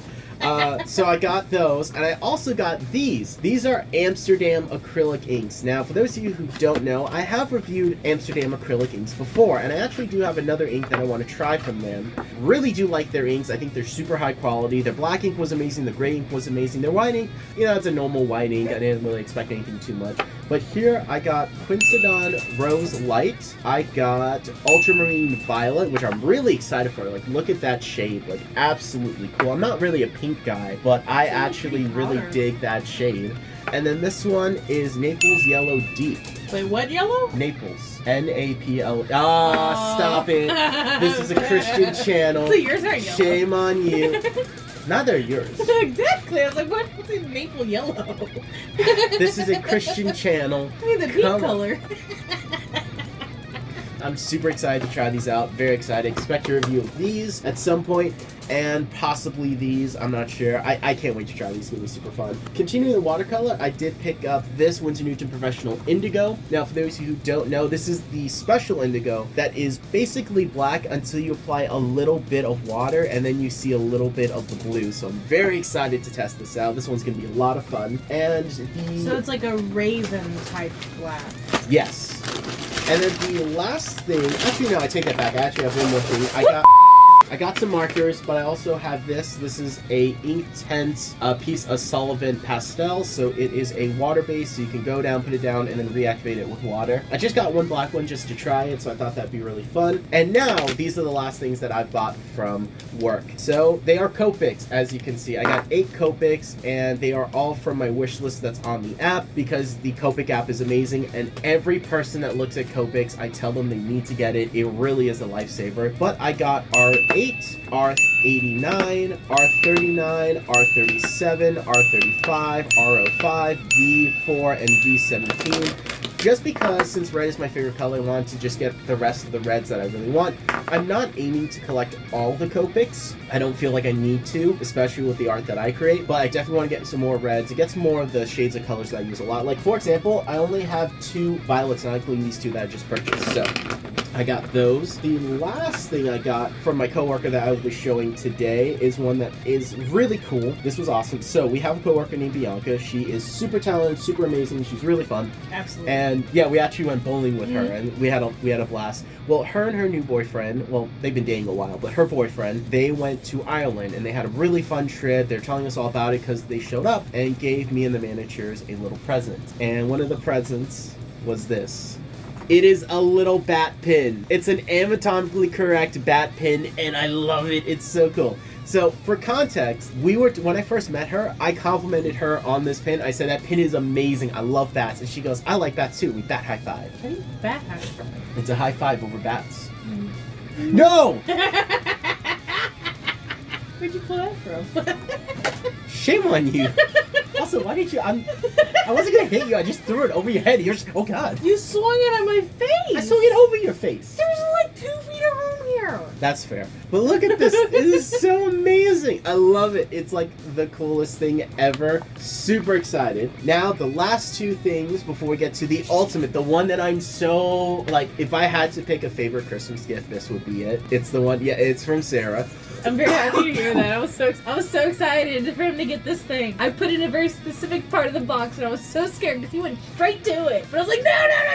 So I got those, and I also got these. These are Amsterdam acrylic inks. Now, for those of you who don't know, I have reviewed Amsterdam acrylic inks before, and I actually do have another ink that I want to try from them. Really do like their inks. I think they're super high quality. Their black ink was amazing. The gray ink was amazing. Their white ink, you know, it's a normal white ink. I didn't really expect anything too much. But here I got Quinceanton Rose Light. I got Ultramarine Violet, which I'm really excited for. Like, look at that shade. Like, absolutely cool. I'm not really a pink guy, but I actually really dig that shade. And then this one is Naples Yellow Deep. Wait, what yellow? Naples. N-A-P-L. Stop it. This is a Christian channel. So yours are yellow. Shame on you. Neither yours. Exactly. I was like, what's in maple yellow? This is a Christian channel. I mean, the pink color. I'm super excited to try these out. Very excited. Expect a review of these at some point, and possibly these. I'm not sure. I can't wait to try these. It's going to be super fun. Continuing the watercolor, I did pick up this Winsor Newton Professional Indigo. Now, for those of you who don't know, this is the special indigo that is basically black until you apply a little bit of water, and then you see a little bit of the blue. So I'm very excited to test this out. This one's going to be a lot of fun. And So it's like a raven type black. Yes. And then the last thing, actually no, I take that back. I actually have one more thing. I got some markers, but I also have this. This is a Inktense piece of Sullivan pastel. So it is a water base, so you can go down, put it down, and then reactivate it with water. I just got one black one just to try it, so I thought that'd be really fun. And now, these are the last things that I bought from work. So they are Copics, as you can see. I got 8 Copics, and they are all from my wish list that's on the app, because the Copic app is amazing, and every person that looks at Copics, I tell them they need to get it. It really is a lifesaver. But I got R8, R89, R39, R37, R35, R05, V4, and V17. Just because, since red is my favorite color, I wanted to just get the rest of the reds that I really want. I'm not aiming to collect all the Copics. I don't feel like I need to, especially with the art that I create, but I definitely want to get some more reds. It gets more of the shades of colors that I use a lot. Like, for example, I only have 2 violets, not including these 2 that I just purchased. So I got those. The last thing I got from my coworker that I will be showing today is one that is really cool. This was awesome. So we have a coworker named Bianca. She is super talented, super amazing. She's really fun. Absolutely. And yeah, we actually went bowling with her, and we had a blast. Well, her and her new boyfriend, well, they've been dating a while, but her boyfriend, they went to Ireland and they had a really fun trip. They're telling us all about it because they showed up and gave me and the managers a little present. And one of the presents was this. It is a little bat pin. It's an anatomically correct bat pin, and I love it. It's so cool. So, for context, when I first met her, I complimented her on this pin. I said, that pin is amazing. I love bats. And she goes, I like bats too. We bat high five. How do you bat high five? It's a high five over bats. No! Where'd you pull that from? Shame on you. Also, why did you... I wasn't going to hit you. I just threw it over your head. You're just... Oh, God. You swung it at my face. I swung it over your face. There's like 2 feet of room here. That's fair. But look at this. This is so amazing. I love it. It's like the coolest thing ever. Super excited. Now, the last 2 things before we get to the ultimate, the one that I'm so... Like, if I had to pick a favorite Christmas gift, this would be it. It's the one... Yeah, it's from Sarah. I'm very happy to hear that. I was so excited for him to get this thing. I put it in a very specific part of the box, and I was so scared because he went straight to it. But I was like, no,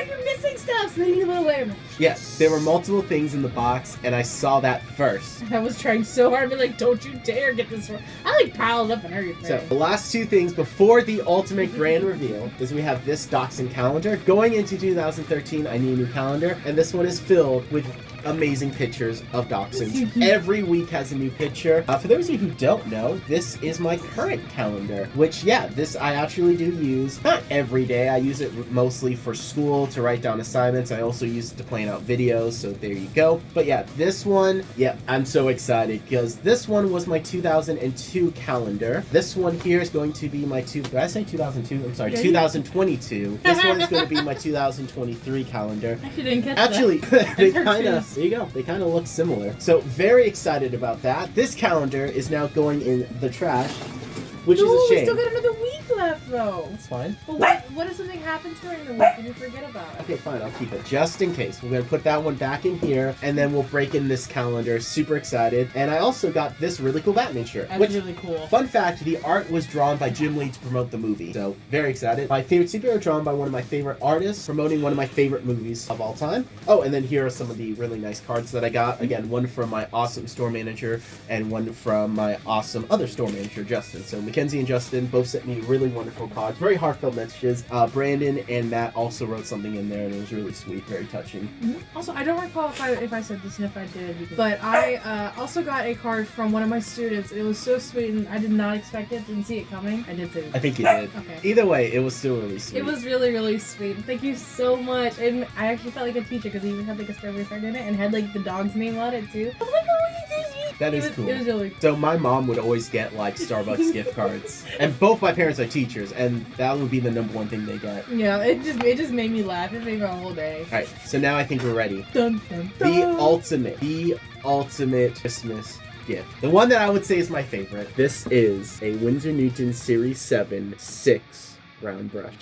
you're missing stuff. So then he went away. Yes, there were multiple things in the box, and I saw that first. I was trying so hard to be like, don't you dare get this one. I like piled up and everything. So the last 2 things before the ultimate grand reveal is we have this Dachshund calendar. Going into 2013, I need a new calendar, and this one is filled with amazing pictures of dachshunds. Every week has a new picture. For those of you who don't know, this is my current calendar, which, yeah, this I actually do use. Not every day. I use it mostly for school to write down assignments. I also use it to plan out videos, so there you go. But yeah, this one, yeah, I'm so excited because this one was my 2002 calendar. This one here is going to be my did I say 2002? I'm sorry, 2022. This one is going to be my 2023 calendar. I didn't catch Actually, that. they kind of... There you go. They kind of look similar. So, very excited about that. This calendar is now going in the trash, which is a shame. We still got another week left, though. It's fine. But what if something happens during the week and you forget about it? Okay, fine. I'll keep it just in case. We're going to put that one back in here, and then we'll break in this calendar. Super excited. And I also got this really cool Batman shirt. That's really cool. Fun fact, the art was drawn by Jim Lee to promote the movie. So, very excited. My favorite superhero drawn by one of my favorite artists, promoting one of my favorite movies of all time. Oh, and then here are some of the really nice cards that I got. Again, one from my awesome store manager, and one from my awesome other store manager, Justin. So, Mackenzie and Justin both sent me really wonderful cards, very heartfelt messages. Brandon and Matt also wrote something in there, and it was really sweet, very touching. Also, I don't recall if I said this, and if I did, but I also got a card from one of my students. It was so sweet, and I did not expect it, didn't see it coming. I did say it. I think you did. Okay. Either way, it was still really sweet. It was really, really sweet. Thank you so much. And I actually felt like a teacher because he even had like a strawberry card in it and had like the dog's name on it too. I was like, oh, he's so sweet. That is cool. It was really cool. So my mom would always get like Starbucks gift cards, and both my parents are teachers, and that would be the #1 thing they get. Yeah, it just made me laugh. It made my whole day. All right, so now I think we're ready. Dun, dun, dun. The ultimate Christmas gift. The one that I would say is my favorite. This is a Winsor Newton Series 7 6 round brush.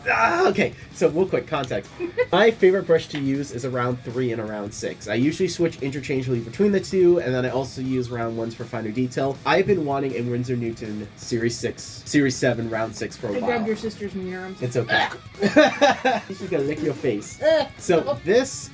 Okay, so real quick context. My favorite brush to use is a round 3 and a round 6. I usually switch interchangeably between the two, and then I also use round 1s for finer detail. I've been wanting a Winsor Newton Series 7 round 6 for a while. I grabbed your sister's mirror. It's okay. She's gonna lick your face. So this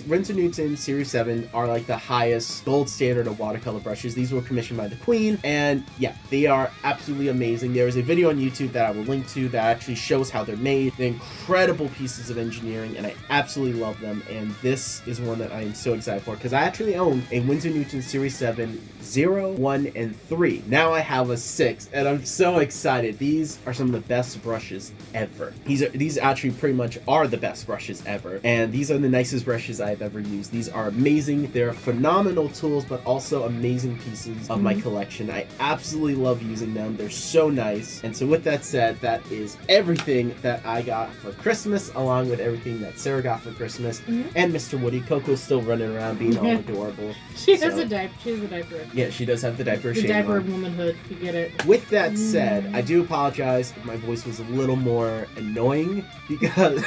Winsor Newton Series 7 are like the highest gold standard of watercolor brushes. These were commissioned by the Queen, and yeah, they are absolutely amazing. There is a video on YouTube that I will link to that actually shows how they're made. They're incredible pieces of engineering, and I absolutely love them. And this is one that I am so excited for because I actually own a Winsor Newton Series 7 0, 1, and 3. Now I have a 6, and I'm so excited. These are some of the best brushes ever. These actually pretty much are the best brushes ever, and these are the nicest brushes I've ever used. These are amazing. They're phenomenal tools, but also amazing pieces of my collection. I absolutely love using them. They're so nice. And so with that said, that is everything that I got for Christmas, along with everything that Sarah got for Christmas, and Mr. Woody. Coco's still running around being all adorable. She has a diaper. She has a diaper. Yeah, she does have the diaper. The shame diaper on. of womanhood. You get it. With that said, I do apologize if my voice was a little more annoying because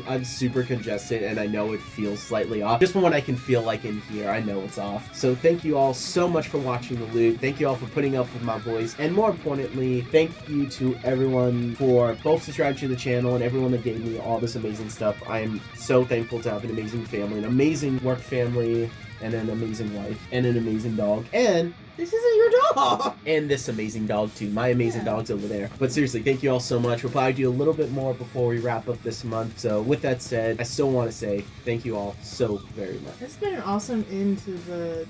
I'm super congested and I know it feels slightly off. Just from what I can feel like in here, I know it's off. So thank you all so much for watching the loot. Thank you all for putting up with my voice. And more importantly, thank you to everyone for both subscribing to the channel and everyone that gave me all this amazing stuff. I am so thankful to have an amazing family, an amazing work family, and an amazing wife, and an amazing dog, and this isn't your dog! And this amazing dog too. My amazing dog's over there. But seriously, thank you all so much. We'll probably do a little bit more before we wrap up this month. So with that said, I still want to say thank you all so very much. It's been an awesome end to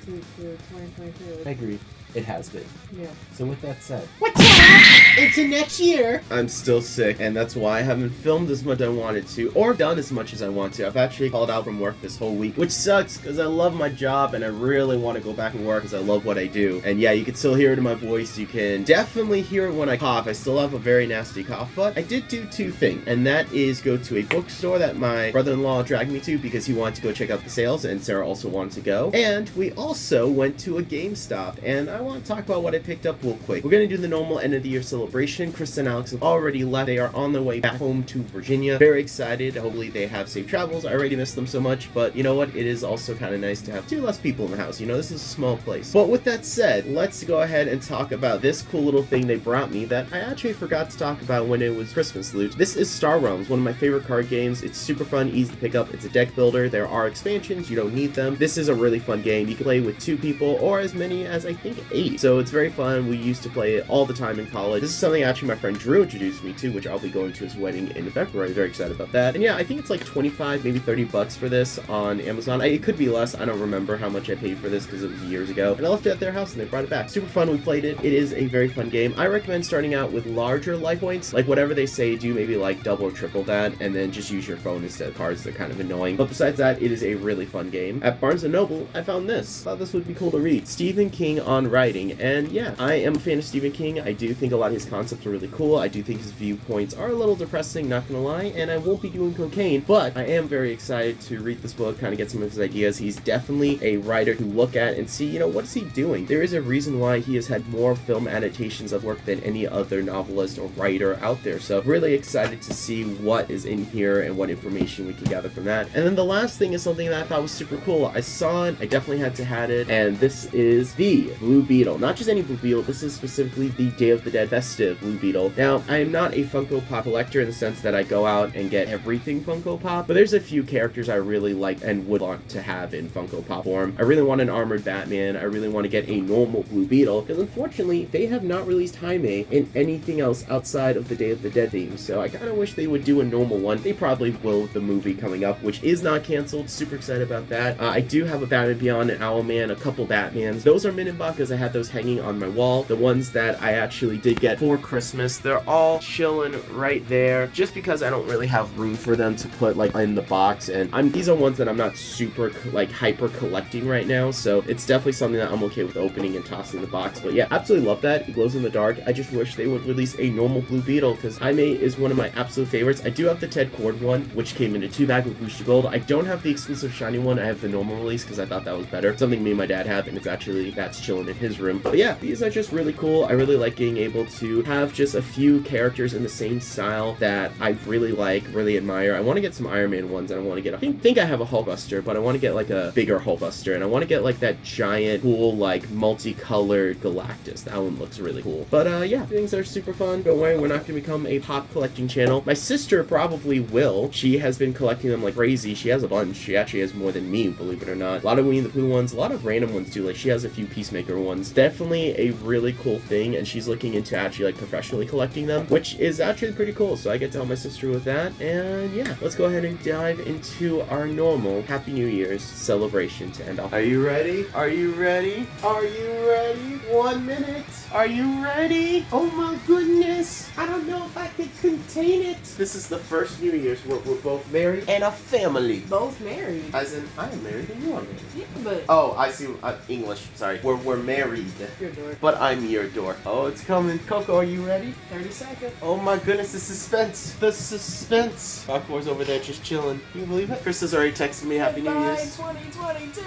2022. I agree. It has been. Yeah. So with that said, What's up? Into next year. I'm still sick, and that's why I haven't filmed as much as I wanted to, or done as much as I want to. I've actually called out from work this whole week, which sucks because I love my job and I really want to go back and work because I love what I do. And yeah, you can still hear it in my voice. You can definitely hear it when I cough. I still have a very nasty cough, but I did do two things, and that is go to a bookstore that my brother-in-law dragged me to because he wanted to go check out the sales, and Sarah also wanted to go. And we also went to a GameStop, and I want to talk about what I picked up real quick. We're going to do the normal end of the year celebration. Chris and Alex have already left. They are on their way back home to Virginia. Very excited. Hopefully they have safe travels. I already miss them so much, but you know what? It is also kind of nice to have 2 less people in the house. You know, this is a small place. But with that said, let's go ahead and talk about this cool little thing they brought me that I actually forgot to talk about when it was Christmas loot. This is Star Realms, one of my favorite card games. It's super fun, easy to pick up. It's a deck builder. There are expansions. You don't need them. This is a really fun game. You can play with 2 people or as many as I think 8. So it's very fun. We used to play it all the time in college. This is something actually my friend Drew introduced me to, which I'll be going to his wedding in February. Very excited about that. And yeah, I think it's like 25, maybe 30 bucks for this on Amazon. It could be less. I don't remember how much I paid for this because it was years ago. And I left it at their house and they brought it back. Super fun. We played it. It is a very fun game. I recommend starting out with larger life points. Like whatever they say, do maybe like double or triple that, and then just use your phone instead of cards. They're kind of annoying. But besides that, it is a really fun game. At Barnes & Noble, I found this. Thought this would be cool to read. Stephen King on writing. And yeah, I am a fan of Stephen King. I do think a lot of his concepts are really cool. I do think his viewpoints are a little depressing, not gonna lie, and I won't be doing cocaine, but I am very excited to read this book, kind of get some of his ideas. He's definitely a writer to look at and see, you know, what is he doing? There is a reason why he has had more film adaptations of work than any other novelist or writer out there, so really excited to see what is in here and what information we can gather from that. And then the last thing is something that I thought was super cool. I saw it, I definitely had to have it, and this is the Blue Beetle. Not just any Blue Beetle, this is specifically the Day of the Dead festive Blue Beetle. Now, I am not a Funko Pop collector in the sense that I go out and get everything Funko Pop, but there's a few characters I really like and would want to have in Funko Pop form. I really want an armored Batman. I really want to get a normal Blue Beetle, because unfortunately, they have not released Jaime in anything else outside of the Day of the Dead theme, so I kind of wish they would do a normal one. They probably will with the movie coming up, which is not canceled. Super excited about that. I do have a Batman Beyond, an Owlman, a couple Batmans. Those are mint in box because I had those hanging on my wall. The ones that I actually did get for Christmas, they're all chilling right there just because I don't really have room for them to put like in the box, and these are ones that I'm not super like hyper collecting right now, so it's definitely something that I'm okay with opening and tossing in the box. But yeah, absolutely love that. It glows in the dark. I just wish they would release a normal Blue Beetle because Jaime is one of my absolute favorites. I do have the Ted Cord one, which came in a 2-bag with Booster Gold. I don't have the exclusive shiny one. I have the normal release because I thought that was better. Something me and my dad have, and it's actually that's chilling in his room. But yeah, these are just really cool. I really like being able to have just a few characters in the same style that I really like, really admire. I want to get some Iron Man ones, and I want to get I think I have a HULKBUSTER, but I want to get like a bigger HULKBUSTER, and I want to get like that giant, cool, like multicolored Galactus. That one looks really cool. But yeah, things are super fun. Don't worry, we're not going to become a pop collecting channel. My sister probably will. She has been collecting them like crazy. She has a bunch. She actually has more than me, believe it or not. A lot of Winnie the Pooh ones, a lot of random ones too. Like she has a few Peacemaker ones. Definitely a really cool thing, and she's looking into actually like professionally collecting them, which is actually pretty cool. So I get to help my sister with that. And yeah, let's go ahead and dive into our normal Happy New Year's celebration to end off. Are you ready? Are you ready? Are you ready? 1 minute. Are you ready? Oh my goodness. I don't know if I can contain it. This is the first New Year's where we're both married and a family. Both married. As in, I am married and you are married. Yeah, but oh, I see. English. Sorry. We're married married. Your door. But I'm your door. Oh, it's coming. Coco, are you ready? 30 seconds. Oh my goodness, the suspense. The suspense. Aqua's over there just chilling. Can you believe it? Chris has already texted me Happy New Goodbye, Year's. 2022.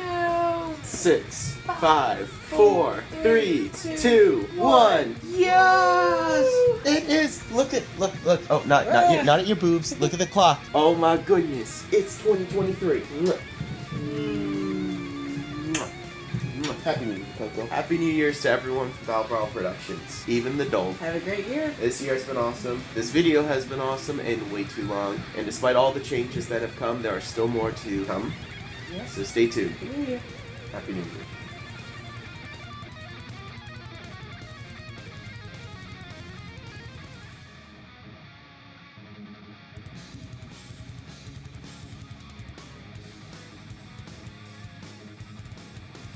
6, 5, 4, 3, 2, 1. Yes! It is. Look. Oh, not at your boobs. Look at the clock. Oh my goodness. It's 2023. Happy New Year, Coco. Happy New Year's to everyone from BATTLEBRAWLERproductions. Even the dog. Have a great year. This year has been awesome. This video has been awesome and way too long. And despite all the changes that have come, there are still more to come. Yes. So stay tuned. Happy New Year. Happy New Year.